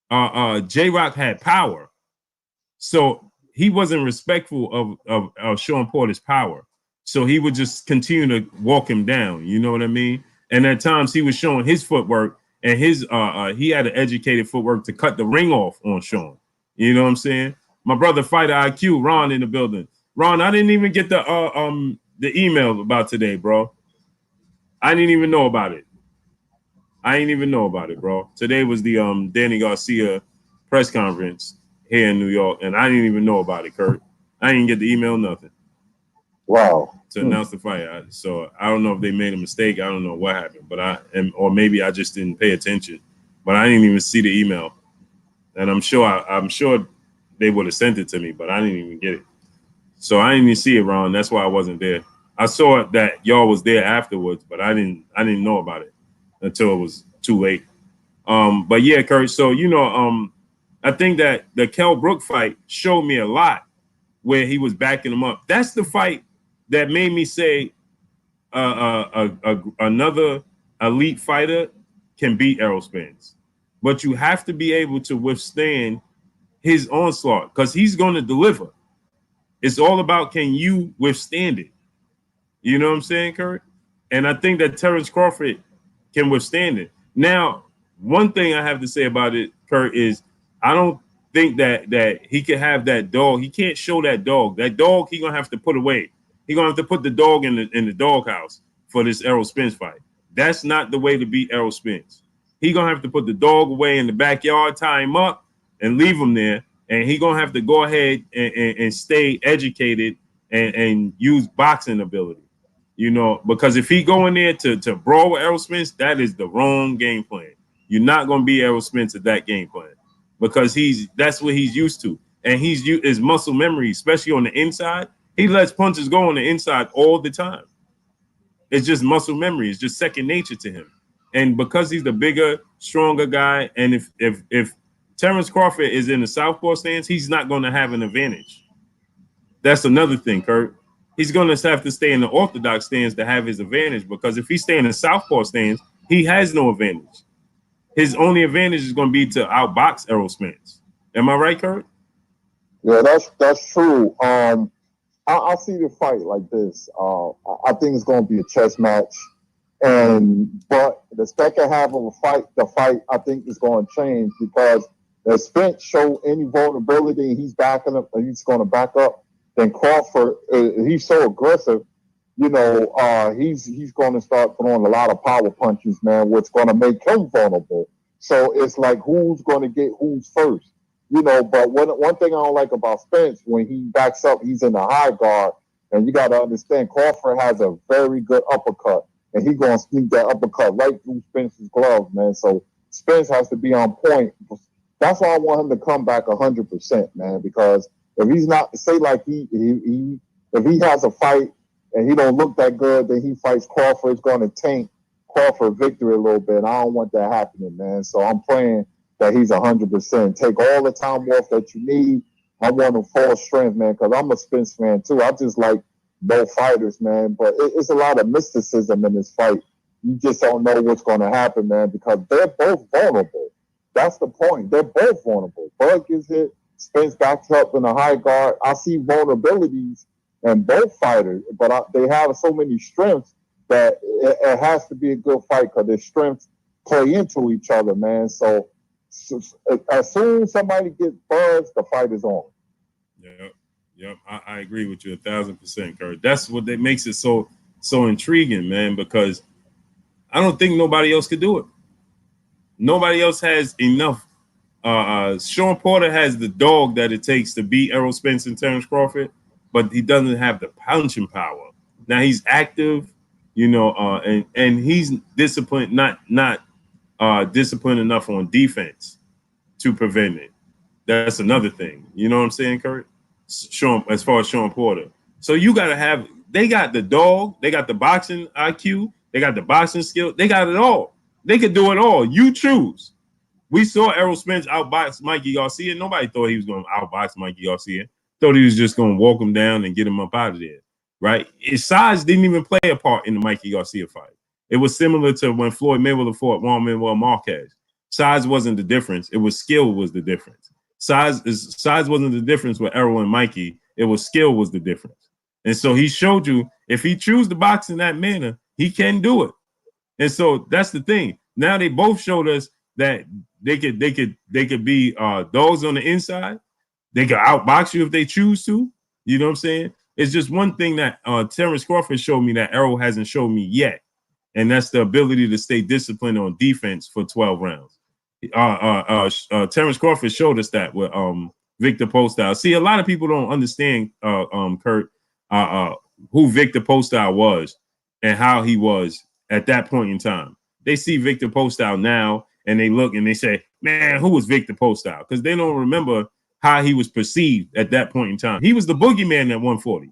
J-Rock had power. So he wasn't respectful of Sean Porter's power. So he would just continue to walk him down. You know what I mean? And at times he was showing his footwork, and he had an educated footwork to cut the ring off on Sean. You know what I'm saying? My brother Fighter IQ, Ron, in the building. Ron, I didn't even get the email about today, bro. I didn't even know about it. Bro. Today was the Danny Garcia press conference here in New York, and I didn't even know about it, Kurt. I didn't get the email, nothing. Wow. To announce the fight. So I don't know if they made a mistake. I don't know what happened, but or maybe I just didn't pay attention. But I didn't even see the email, and I'm sure they would have sent it to me, but I didn't even get it. So I didn't even see it, Ron. That's why I wasn't there. I saw that y'all was there afterwards, but I didn't know about it until it was too late. But yeah, Kurt. So I think that the Kell Brook fight showed me a lot where he was backing him up. That's the fight that made me say another elite fighter can beat Errol Spence, but you have to be able to withstand his onslaught because he's going to deliver. It's all about, can you withstand it? You know what I'm saying, Kurt? And I think that Terence Crawford can withstand it. Now, one thing I have to say about it, Kurt, is I don't think that he can have that dog. He can't show that dog. That dog he's going to have to put away. He's going to have to put the dog in the doghouse for this Errol Spence fight. That's not the way to beat Errol Spence. He's going to have to put the dog away in the backyard, tie him up, and leave him there. And he's going to have to go ahead and stay educated and use boxing ability, because if he go in there to brawl with Errol Spence, that is the wrong game plan. You're not going to beat Errol Spence at that game plan because that's what he's used to. And his muscle memory, especially on the inside, he lets punches go on the inside all the time. It's just muscle memory. It's just second nature to him. And because he's the bigger, stronger guy, and if Terence Crawford is in the southpaw stance, he's not going to have an advantage. That's another thing, Kurt. He's going to have to stay in the orthodox stance to have his advantage, because if he stay in the southpaw stance, he has no advantage. His only advantage is going to be to outbox Errol Spence. Am I right, Kurt? Yeah, that's true. I see the fight like this. I think it's going to be a chess match, but the second half of the fight I think is going to change, because if Spence show any vulnerability and he's backing up, and he's going to back up, then Crawford, he's so aggressive, he's going to start throwing a lot of power punches, man, which is going to make him vulnerable. So it's like, who's going to get who's first? But one thing I don't like about Spence, when he backs up, he's in the high guard, and you got to understand Crawford has a very good uppercut, and he's going to sneak that uppercut right through Spence's gloves, man. So Spence has to be on point that's why I want him to come back 100%, man. Because if he's not, say like if he has a fight and he don't look that good, then he fights Crawford. It's going to taint Crawford victory a little bit. I don't want that happening, man. So I'm praying that he's 100%. Take all the time off that you need. I want him full strength, man, because I'm a Spence fan too. I just like both fighters, man. But it's a lot of mysticism in this fight. You just don't know what's going to happen, man, because they're both vulnerable. That's the point. They're both vulnerable. Bud gets hit. Spence backs up in a high guard. I see vulnerabilities in both fighters, but they have so many strengths that it has to be a good fight because their strengths play into each other, man. So as soon as somebody gets buzzed, the fight is on. Yep. I agree with you 1,000%, Kurt. That's what that makes it so intriguing, man, because I don't think nobody else could do it. Nobody else has enough. Sean Porter has the dog that it takes to beat Errol Spence and Terence Crawford, but he doesn't have the punching power. Now he's active, and he's disciplined, not disciplined enough on defense to prevent it. That's another thing. You know what I'm saying, Kurt? As far as Sean Porter. So you got to have, they got the dog, they got the boxing IQ, they got the boxing skill, they got it all. They could do it all. You choose. We saw Errol Spence outbox Mikey Garcia. Nobody thought he was going to outbox Mikey Garcia. Thought he was just going to walk him down and get him up out of there, right? His size didn't even play a part in the Mikey Garcia fight. It was similar to when Floyd Mayweather fought Juan Manuel Marquez. Size wasn't the difference. It was skill was the difference. Size wasn't the difference with Errol and Mikey. It was skill was the difference. And so he showed you if he chooses to box in that manner, he can do it. And so that's the thing. Now they both showed us that they could be dogs on the inside. They could outbox you if they choose to. You know what I'm saying? It's just one thing that Terence Crawford showed me that Errol hasn't shown me yet, and that's the ability to stay disciplined on defense for 12 rounds. Terence Crawford showed us that with Victor Postile. See, a lot of people don't understand, Kurt, who Victor Postile was and how he was at that point in time. They see Victor Postile now and they look and they say, man, who was Victor Postile? Because they don't remember how he was perceived at that point in time. He was the boogeyman at 140.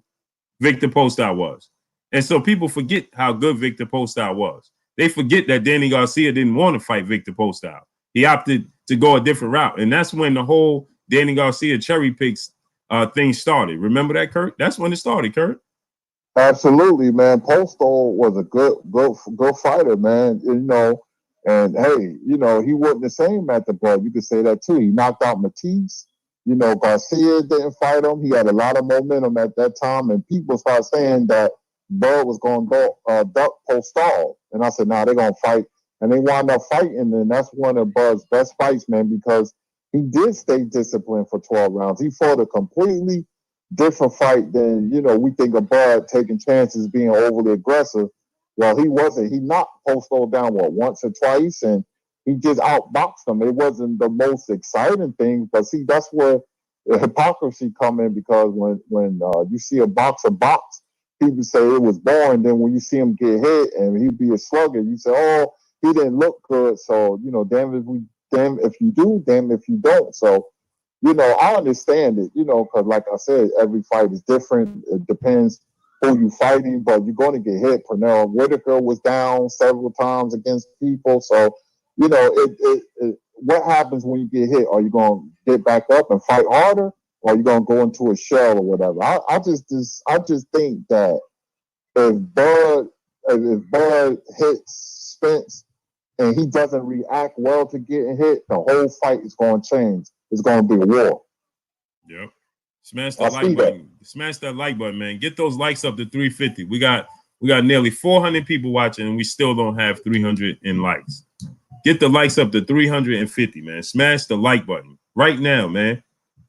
Victor Postile was. And so people forget how good Victor Postile was. They forget that Danny Garcia didn't want to fight Victor Postile. He opted to go a different route. And that's when the whole Danny Garcia cherry picks thing started. Remember that, Kurt? That's when it started, Kurt. Absolutely, man. Postol was a good fighter, man. And hey, he wasn't the same at the Bud. You could say that too. He knocked out Matisse. Garcia didn't fight him. He had a lot of momentum at that time, and people started saying that Bud was going to go duck Postol. And I said, nah, they're going to fight. And they wound up fighting, and that's one of Bud's best fights, man, because he did stay disciplined for 12 rounds. He fought a completely different fight than, we think of Bud taking chances, being overly aggressive. Well, he wasn't. He knocked Postol down, once or twice, and he just outboxed him. It wasn't the most exciting thing, but see, that's where the hypocrisy come in, because when you see a boxer box, people say it was boring. Then when you see him get hit and he'd be a slugger, you say, oh, he didn't look good. So, damn if you do, damn if you don't. So, I understand it, because like I said, every fight is different. It depends who you're fighting, but you're going to get hit. Pernell Whitaker was down several times against people. So, what happens when you get hit? Are you going to get back up and fight harder, or are you going to go into a shell or whatever? I just think that if Bud hits Spence and he doesn't react well to getting hit, the whole fight is going to change. It's going to be a war. Yep. Smash that like button. Smash that like button, man. Get those likes up to 350. We got nearly 400 people watching, and we still don't have 300 in likes. Get the likes up to 350, man. Smash the like button right now, man.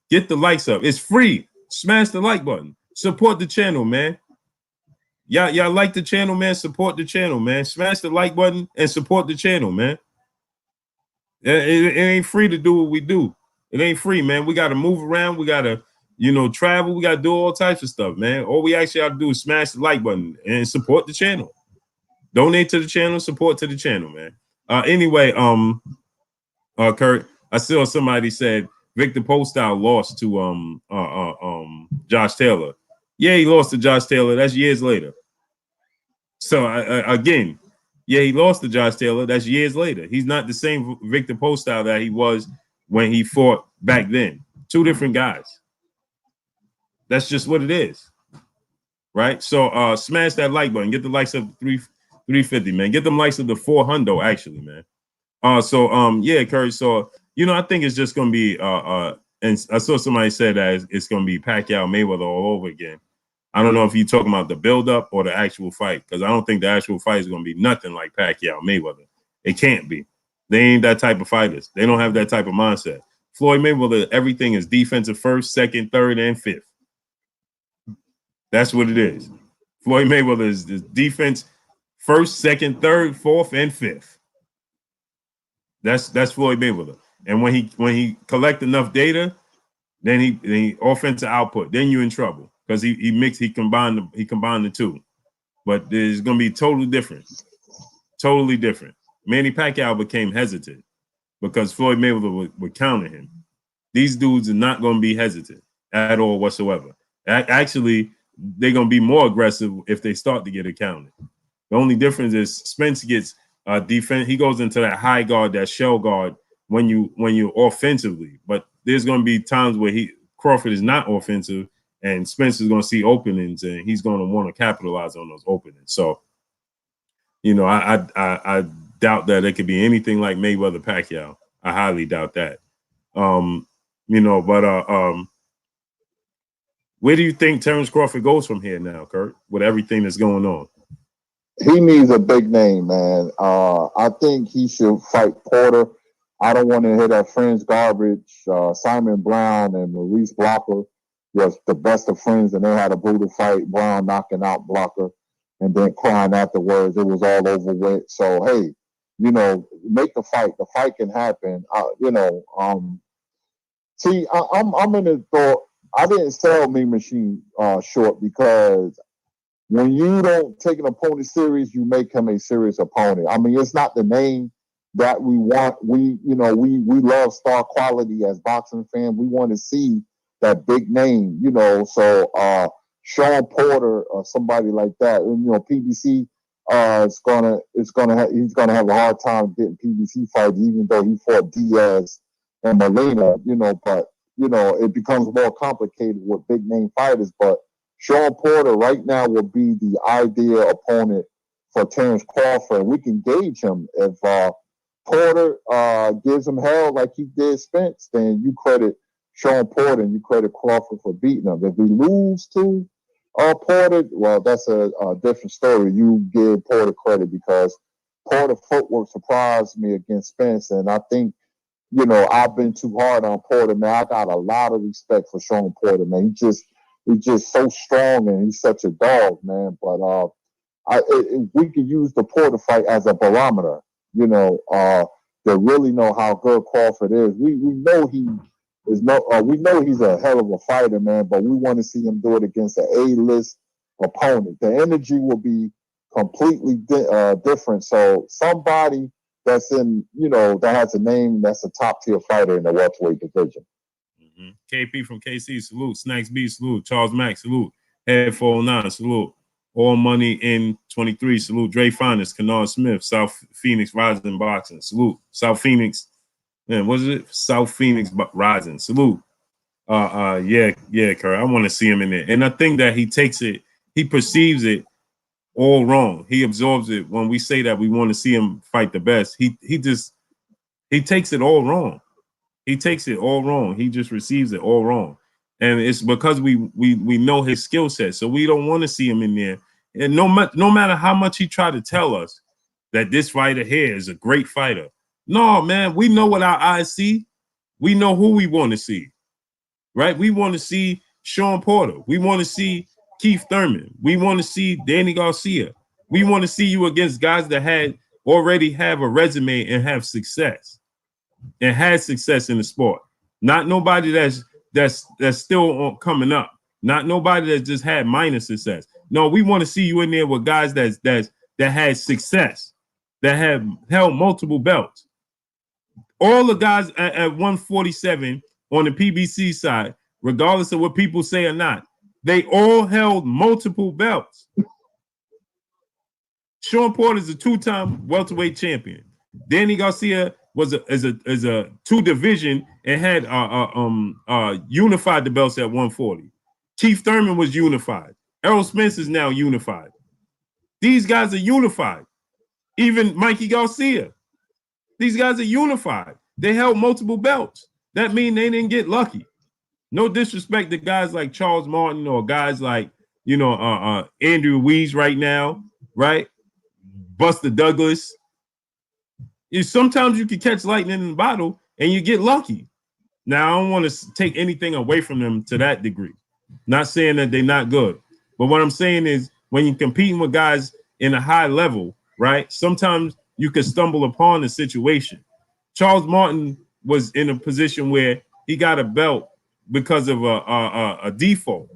Get the likes up. It's free. Smash the like button. Support the channel, man. Y'all like the channel, man. Support the channel, man. Smash the like button and support the channel, man. It ain't free to do what we do. It ain't free, man. We got to move around. We got to, travel. We got to do all types of stuff, man. All we actually have to do is smash the like button and support the channel. Donate to the channel, support to the channel, man. Anyway, Kurt, I saw somebody said Victor Postile lost to Josh Taylor. Yeah, he lost to Josh Taylor. That's years later. So again, yeah, he lost to Josh Taylor. That's years later. He's not the same Victor Postile that he was when he fought back then. Two different guys. That's just what it is. Right? So smash that like button. Get the likes of 350, man. Get them likes of the 400, actually, man. Yeah, Curry. So, I think it's just gonna be and I saw somebody say that it's gonna be Pacquiao Mayweather all over again. I don't know if you're talking about the build-up or the actual fight, because I don't think the actual fight is gonna be nothing like Pacquiao Mayweather. It can't be. They ain't that type of fighters. They don't have that type of mindset. Floyd Mayweather, everything is defensive first, second, third, and fifth. That's what it is. Floyd Mayweather is defense first, second, third, fourth, and fifth. That's Floyd Mayweather. And when he collect enough data, then he offensive output. Then you're in trouble because he combined the two. But it's gonna be totally different. Totally different. Manny Pacquiao became hesitant because Floyd Mayweather would counter him. These dudes are not gonna be hesitant at all whatsoever. Actually, they're gonna be more aggressive if they start to get accounted. The only difference is Spence gets defense. He goes into that high guard, that shell guard when you offensively. But there's gonna be times where Crawford is not offensive, and Spence is gonna see openings, and he's gonna want to capitalize on those openings. So, I doubt that it could be anything like Mayweather Pacquiao. I highly doubt that. Where do you think Terence Crawford goes from here now, Kurt, with everything that's going on? He needs a big name, man. I think he should fight Porter. I don't want to hear that friends garbage. Simon Brown and Maurice Blocker was the best of friends, and they had a brutal fight. Brown knocking out Blocker and then crying afterwards. It was all over with. So, hey, make the fight. The fight can happen. See, I'm in the thought. I didn't sell Mean Machine short because when you don't take an opponent serious, you make him a serious opponent. I mean, it's not the name that we want. We love star quality as boxing fans. We want to see that big name, So Sean Porter or somebody like that, PBC he's gonna have a hard time getting PBC fights, even though he fought Diaz and Molina, but it becomes more complicated with big name fighters. But Sean Porter right now will be the ideal opponent for Terence Crawford. We can gauge him. If Porter gives him hell like he did Spence, then you credit Sean Porter and you credit Crawford for beating him. If we lose to Porter, well, that's a different story. You give Porter credit because Porter footwork surprised me against Spence, and I think I've been too hard on Porter, man. I got a lot of respect for Sean Porter, man. He's just so strong and he's such a dog, man. But we could use the Porter fight as a barometer, to really know how good Crawford is. We know we know he's a hell of a fighter, man. But we want to see him do it against an A-list opponent. The energy will be completely different. So somebody that's in, that has a name that's a top tier fighter in the welterweight division. Mm-hmm. KP from KC, salute. Snacks B, salute. Charles Mack, salute. Head 409, salute. All Money in 23, salute. Dre Finest, Kennard Smith, South Phoenix Rising Boxing, salute. South Phoenix, man, what is it? South Phoenix Rising, salute. Yeah, Kurt, I want to see him in there. And I think that he perceives it all wrong. He absorbs it. When we say that we want to see him fight the best, he takes it all wrong. He takes it all wrong. He just receives it all wrong. And it's because we know his skill set. So we don't want to see him in there. And no matter how much he try to tell us that this fighter here is a great fighter. No, man, we know what our eyes see. We know who we want to see. Right? We want to see Sean Porter. We want to see Keith Thurman. We want to see Danny Garcia. We want to see you against guys that already have a resume and have success and had success in the sport. Not nobody that's still coming up. Not nobody that just had minor success. No, we want to see you in there with guys that had success, that have held multiple belts. All the guys at 147 on the PBC side, regardless of what people say or not, they all held multiple belts. Sean Porter is a two-time welterweight champion. Danny Garcia was a two-division and had unified the belts at 140. Keith Thurman was unified. Errol Spence is now unified. These guys are unified. Even Mikey Garcia. These guys are unified. They held multiple belts. That means they didn't get lucky. No disrespect to guys like Charles Martin or guys like, Andrew Weese right now, right? Buster Douglas. Sometimes you can catch lightning in the bottle and you get lucky. Now, I don't want to take anything away from them to that degree. Not saying that they're not good. But what I'm saying is when you're competing with guys in a high level, right, sometimes you could stumble upon a situation. Charles Martin was in a position where he got a belt because of a default,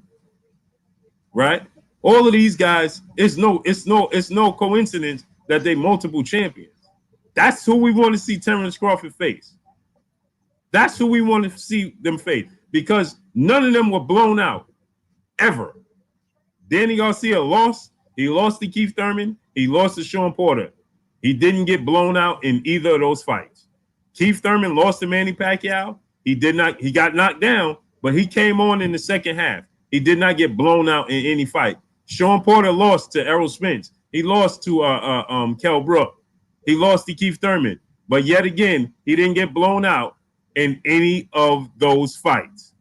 right? All of these guys, it's no coincidence that they multiple champions. That's who we want to see Terence Crawford face. That's who we want to see them face because none of them were blown out ever. Danny Garcia lost. He lost to Keith Thurman. He lost to Sean Porter. He didn't get blown out in either of those fights. Keith Thurman lost to Manny Pacquiao. He got knocked down, but he came on in the second half. He did not get blown out in any fight. Sean Porter lost to Errol Spence. He lost to Kell Brook. He lost to Keith Thurman. But yet again, he didn't get blown out in any of those fights.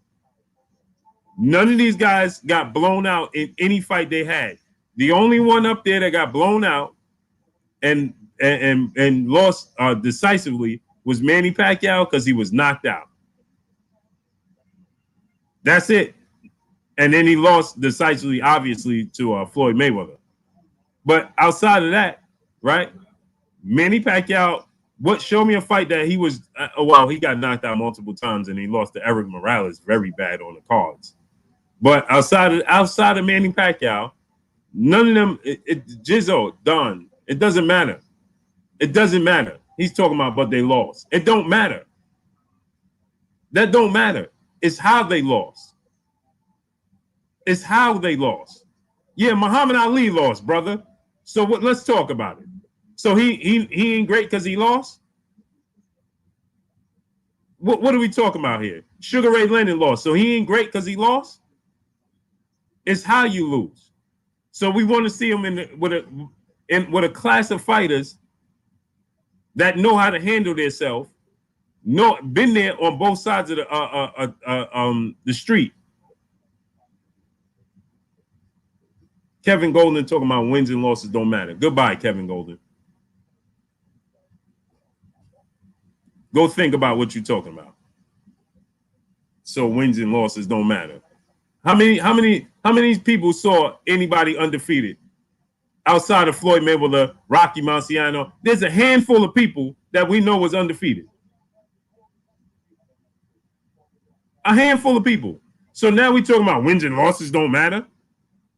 None of these guys got blown out in any fight they had. The only one up there that got blown out and lost decisively was Manny Pacquiao because he was knocked out. That's it. And then he lost decisively, obviously, to Floyd Mayweather. But outside of that, right, Manny Pacquiao, show me a fight that he was, he got knocked out multiple times and he lost to Eric Morales very bad on the cards. But outside of Manny Pacquiao, none of them, Jizzo, done. It doesn't matter. It doesn't matter. He's talking about, but they lost. It don't matter. That don't matter. It's how they lost. It's how they lost. Yeah, Muhammad Ali lost, brother. So let's talk about it. So he ain't great because he lost? What are we talking about here? Sugar Ray Leonard lost. So he ain't great because he lost? It's how you lose. So we want to see him with a class of fighters that know how to handle themselves, been there on both sides of the street. Kevin Golden talking about wins and losses don't matter. Goodbye, Kevin Golden. Go think about what you're talking about. So wins and losses don't matter. How many people saw anybody undefeated outside of Floyd Mayweather, Rocky Marciano? There's a handful of people that we know was undefeated. A handful of people. So now we're talking about wins and losses don't matter.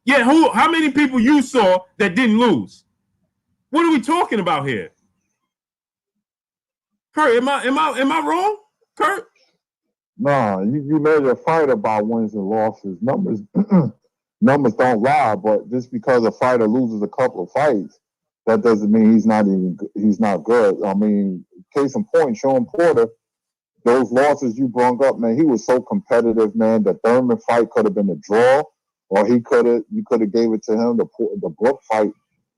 Yeah, how many people you saw that didn't lose? What are we talking about here? Kurt, am I wrong? Kurt? No, you measure a fighter by wins and losses. Numbers don't lie, but just because a fighter loses a couple of fights, that doesn't mean he's not good. I mean, case in point, Sean Porter, those losses you brought up, man, he was so competitive, man. The Thurman fight could have been a draw, or you could have gave it to him. The Brook fight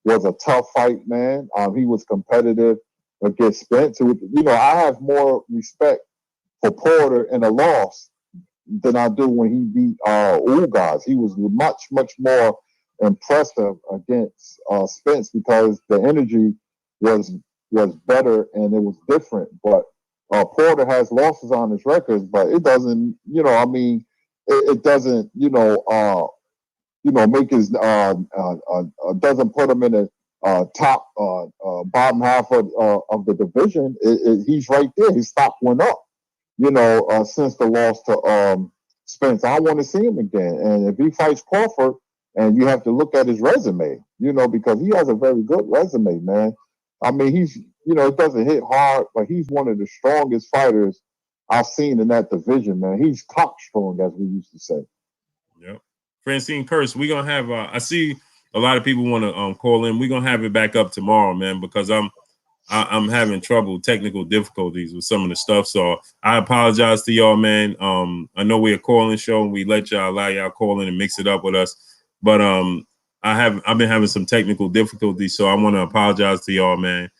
was a tough fight, man. He was competitive against Spence. I have more respect for Porter in a loss than I do when he beat Ugas. He was much more impressive against Spence because the energy was better and it was different. But Porter has losses on his records, but it doesn't, it doesn't, make his doesn't put him in the top bottom half of the division. He's right there. His stock went up, since the loss to Spence. I want to see him again. And if he fights Crawford, and you have to look at his resume, because he has a very good resume, man. I mean, it doesn't hit hard, but he's one of the strongest fighters I've seen in that division, man. He's cock strong, as we used to say. Yep. Francine Curse, we're gonna have I see a lot of people want to call in. We're gonna have it back up tomorrow, man, because I'm having trouble, technical difficulties with some of the stuff. So I apologize to y'all, man. I know we're a calling show and we let y'all allow y'all call in and mix it up with us. But I've been having some technical difficulties, so I want to apologize to y'all, man.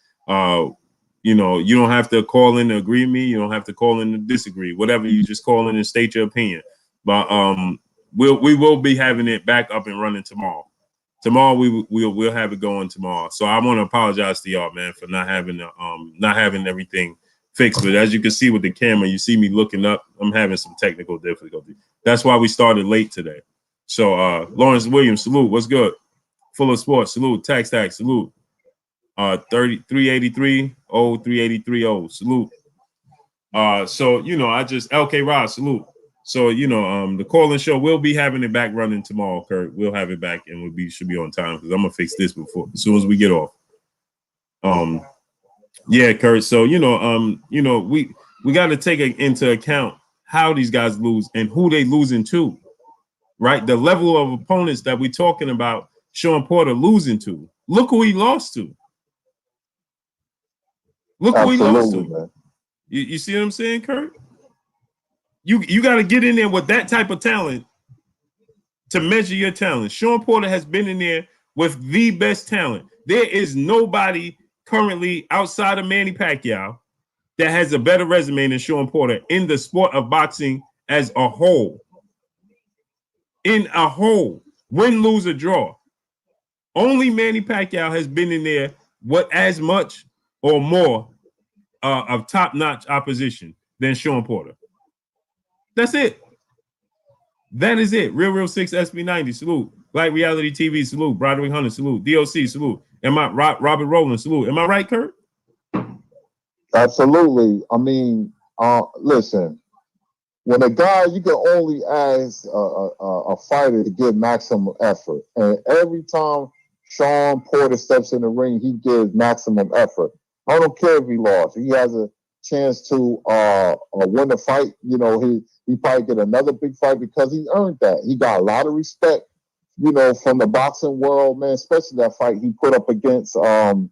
You don't have to call in to agree with me, you don't have to call in to disagree. Whatever, you just call in and state your opinion. But we will be having it back up and running tomorrow. Tomorrow we'll have it going tomorrow. So I want to apologize to y'all, man, for not having everything fixed. But as you can see with the camera, you see me looking up. I'm having some technical difficulty. That's why we started late today. So Lawrence Williams, salute. What's good? Full of Sports, salute. Tax Tax, salute. 383 383 salute. So I just LK Rod, salute. So the calling show, we'll be having it back running tomorrow, Kurt. We'll have it back and should be on time because I'm gonna fix this as soon as we get off. Yeah, Kurt. So we got to take into account how these guys lose and who they losing to, right? The level of opponents that we're talking about, Sean Porter losing to. Look who he lost to. Look who he lost to. Man. You see what I'm saying, Kurt? You got to get in there with that type of talent to measure your talent. Sean Porter has been in there with the best talent. There is nobody currently outside of Manny Pacquiao that has a better resume than Sean Porter in the sport of boxing as a whole. In a whole, win, lose, or draw. Only Manny Pacquiao has been in there with as much or more of top-notch opposition than Sean Porter. That's it. That is it. Real 6 SB90, salute. Black Reality TV, salute. Broderick Hunter, salute. DOC, salute. Am I Robert Rowland, salute. Am I right, Kurt? Absolutely. I mean, listen, when a guy, you can only ask a fighter to give maximum effort. And every time Sean Porter steps in the ring, he gives maximum effort. I don't care if he lost. He has a chance to win the fight. He probably get another big fight because he earned that. He got a lot of respect, from the boxing world, man, especially that fight he put up against, Errol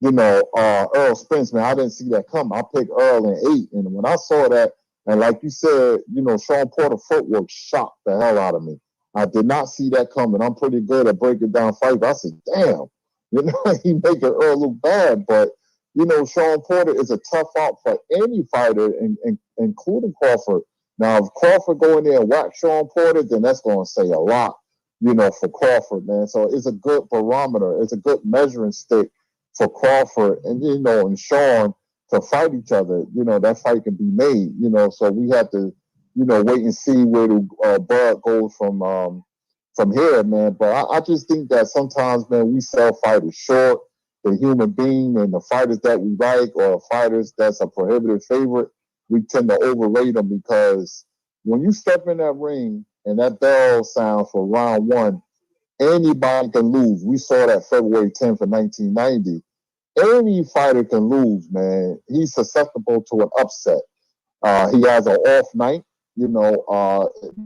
Spence, man. I didn't see that come. I picked Errol in 8. And when I saw that, and like you said, Sean Porter footwork shocked the hell out of me. I did not see that coming. I'm pretty good at breaking down fights. I said, damn, he making Errol look bad. But, Sean Porter is a tough out for any fighter, including Crawford. Now, if Crawford go in there and whack Sean Porter, then that's going to say a lot, for Crawford, man. So it's a good barometer. It's a good measuring stick for Crawford and, and Sean to fight each other. That fight can be made, so we have to, wait and see where the bud goes from here, man. But I just think that sometimes, man, we sell fighters short. The human being and the fighters that we like or fighters that's a prohibitive favorite, we tend to overrate them because when you step in that ring and that bell sounds for round 1, anybody can lose. We saw that February 10th of 1990. Any fighter can lose, man. He's susceptible to an upset. He has an off night,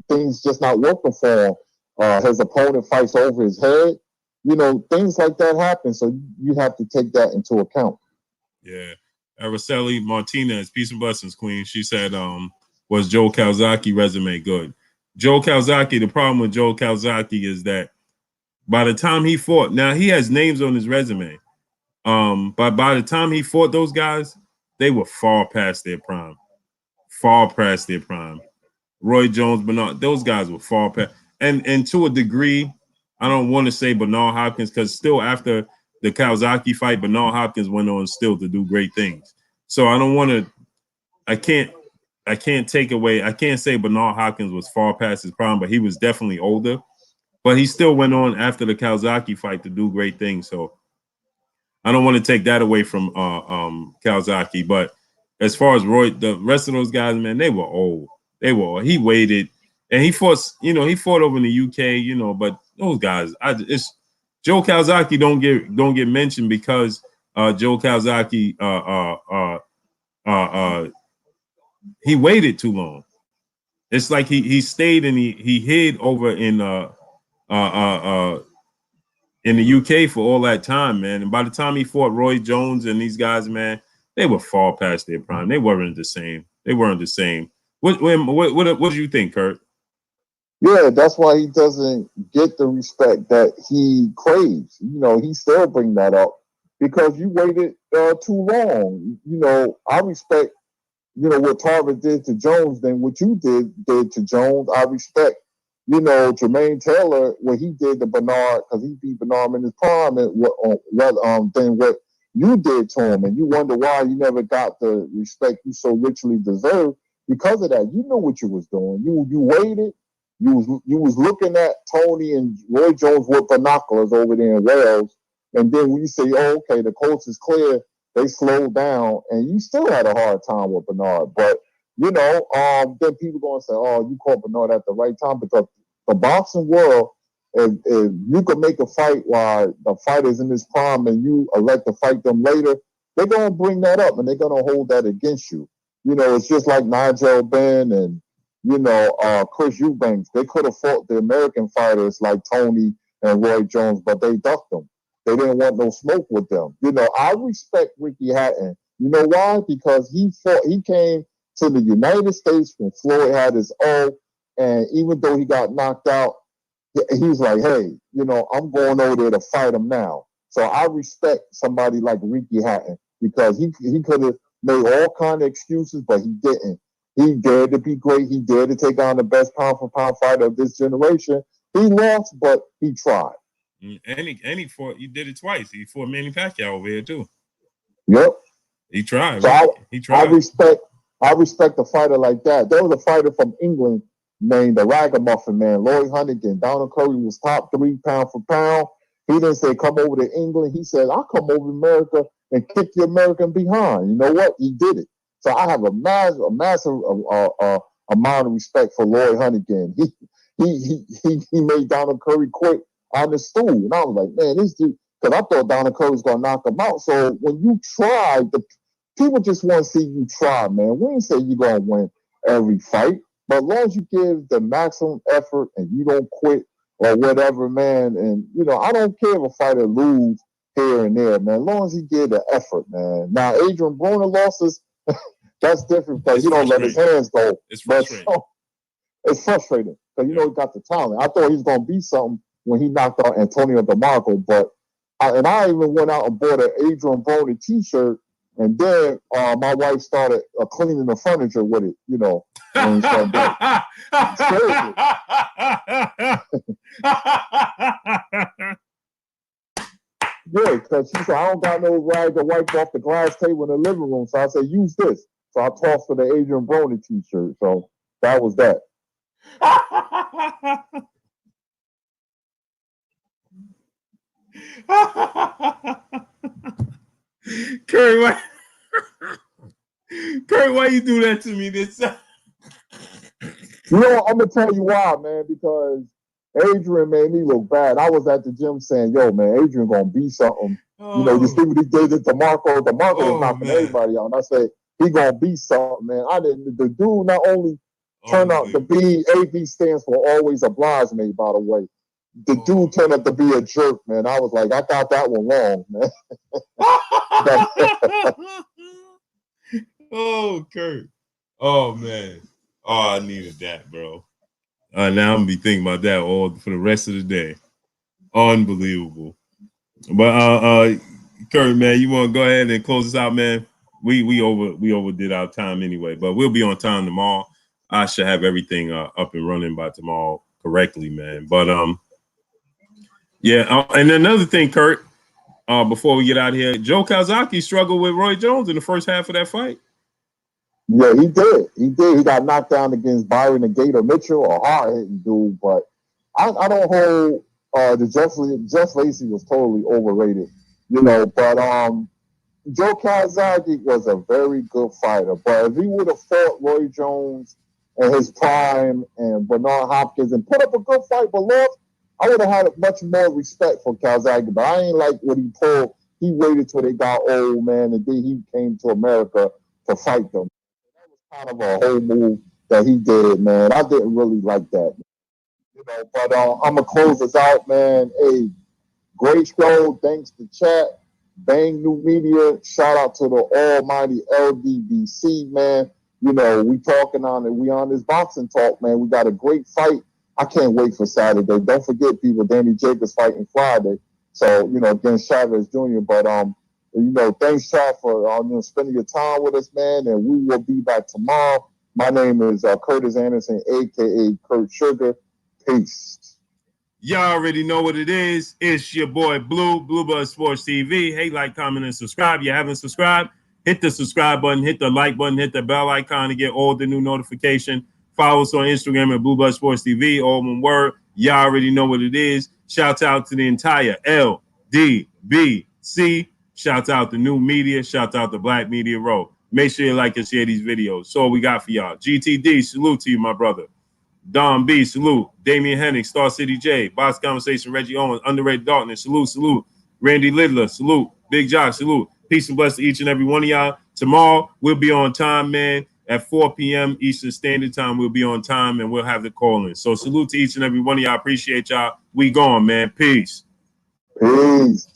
things just not working for him. His opponent fights over his head. Things like that happen. So you have to take that into account. Yeah. Araceli Martinez, peace and blessings, Queen. She said, was Joe Calzaghe resume good? Joe Calzaghe, the problem with Joe Calzaghe is that by the time he fought, now he has names on his resume. But by the time he fought those guys, they were far past their prime. Far past their prime. Roy Jones, Bernard, those guys were far past. And to a degree, I don't want to say Bernard Hopkins because still after the Calzaghe fight, Bernard Hopkins went on still to do great things. So I don't want to, I can't take away, I can't say Bernard Hopkins was far past his prime, but he was definitely older. But he still went on after the Calzaghe fight to do great things. So I don't want to take that away from Calzaghe. But as far as Roy, the rest of those guys, man, they were old. They were old. He waited. And he fought over in the UK, but those guys, Joe Calzaghe don't get mentioned because Joe Calzaghe, he waited too long. It's like he stayed and he hid over in the UK for all that time, man. And by the time he fought Roy Jones and these guys, man, they were far past their prime. They weren't the same. They weren't the same. What do you think, Kurt? Yeah, that's why he doesn't get the respect that he craves. You know, he still bring that up because you waited too long. You know, I respect, you know, what Tarver did to Jones than what you did to Jones. I respect, you know, Jermaine Taylor, what he did to Bernard, because he beat Bernard in his prime, and than what you did to him. And you wonder why you never got the respect you so richly deserve because of that. You knew what you was doing. You waited. You was looking at Tony and Roy Jones with binoculars over there in Wales, and then when you say, "Oh, okay, the coast is clear," they slowed down, and you still had a hard time with Bernard. But you know, then people gonna say, "Oh, you caught Bernard at the right time," because the boxing world, if you can make a fight while the fighter's in his prime and you elect to fight them later, they're gonna bring that up and they're gonna hold that against you. You know, it's just like Nigel Benn and, you know, Chris Eubanks. They could have fought the American fighters like Tony and Roy Jones, but they ducked them. They didn't want no smoke with them. You know, I respect Ricky Hatton. You know why? Because he came to the United States when Floyd had his O, and even though he got knocked out, he was like, hey, you know, I'm going over there to fight him now. So I respect somebody like Ricky Hatton because he could have made all kind of excuses, but he didn't. He dared to be great. He dared to take on the best pound for pound fighter of this generation. He lost, but he tried. And he fought. He did it twice. He fought Manny Pacquiao over here too. Yep. He tried. So Right? He tried. I respect a fighter like that. There was a fighter from England named the Ragamuffin Man, Lloyd Huntington. Donald Curry was top 3 pound for pound. He didn't say come over to England. He said I'll come over to America and kick the American behind. You know what? He did it. So I have a massive amount of respect for Lloyd Huntington. He made Donald Curry quit on the stool, and I was like, man, this dude. Because I thought Donald Curry was gonna knock him out. So when you try, the people just want to see you try, man. We ain't say you're gonna win every fight, but as long as you give the maximum effort and you don't quit or whatever, man. And you know, I don't care if a fighter lose here and there, man. As long as he give the effort, man. Now Adrian Broner losses. That's different because he don't let his hands go. It's frustrating. It's frustrating because you know he got the talent. I thought he was gonna be something when he knocked out Antonio DeMarco, but I even went out and bought an Adrian Broner T-shirt, and then my wife started cleaning the furniture with it. You know, when he started that. Yeah, because she said I don't got no rag to wipe off the glass table in the living room, so I said use this. So I tossed for the Adrian Broner T-shirt. So that was that. Curry, why you do that to me this time? You know, I'm gonna tell you why, man. Because Adrian made me look bad. I was at the gym saying, "Yo, man, Adrian gonna be something." Oh. You know, you see what he did to DeMarco. DeMarco was knocking everybody out, and I said he gonna be something, man. I didn't. The dude not only turned out to be AB stands for always oblige me, by the way. The dude turned out to be a jerk, man. I was like, I got that one wrong, man. Oh, Kurt. Oh, man. Oh, I needed that, bro. Now I'm gonna be thinking about that all for the rest of the day. Unbelievable. But Kurt, man, you want to go ahead and close us out, man? We overdid our time anyway, but we'll be on time tomorrow. I should have everything up and running by tomorrow correctly, man. But yeah. And another thing, Kurt, before we get out of here, Joe Calzaghe struggled with Roy Jones in the first half of that fight. Yeah, he did. He got knocked down against Byron the Gator Mitchell, a hard-hitting dude. But I don't hold Jeff Lacey was totally overrated, you know. But Joe Calzaghe was a very good fighter. But if he would have fought Roy Jones in his prime and Bernard Hopkins and put up a good fight but lost, I would have had much more respect for Calzaghe. But I ain't like what he pulled He waited till they got old, man, and then he came to America to fight them. That was kind of a whole move that he did, man. I didn't really like that, you know. But I'm gonna close us out, man. Hey, great show. Thanks to chat. Bang New Media. Shout out to the almighty LDBC, man. You know, we talking on it. We on this boxing talk, man. We got a great fight. I can't wait for Saturday. Don't forget, people, Danny Jacobs fighting Friday. So, you know, against Chavez Jr. But, you know, thanks, Chad, for spending your time with us, man. And we will be back tomorrow. My name is Curtis Anderson, a.k.a. Kurt Sugar. Peace. Y'all already know what it is. It's your boy Blue, Bluebird Sports TV. Hey, like, comment, and subscribe. You haven't subscribed? Hit the subscribe button, hit the like button, hit the bell icon to get all the new notification. Follow us on Instagram at Bluebird Sports TV, all one word. Y'all already know what it is. Shout out to the entire LDBC. Shout out to New Media. Shout out to Black Media Row. Make sure you like and share these videos. So all we got for y'all. GTD, salute to you, my brother. Don B, salute. Damian Hennig, Star City J, Box Conversation, Reggie Owens, Underrated Darkness, salute, salute. Randy Lidler, salute. Big Jock, salute. Peace and bless to each and every one of y'all. Tomorrow, we'll be on time, man. At 4 p.m. Eastern Standard Time, we'll be on time, and we'll have the call-in. So salute to each and every one of y'all. Appreciate y'all. We gone, man. Peace. Peace.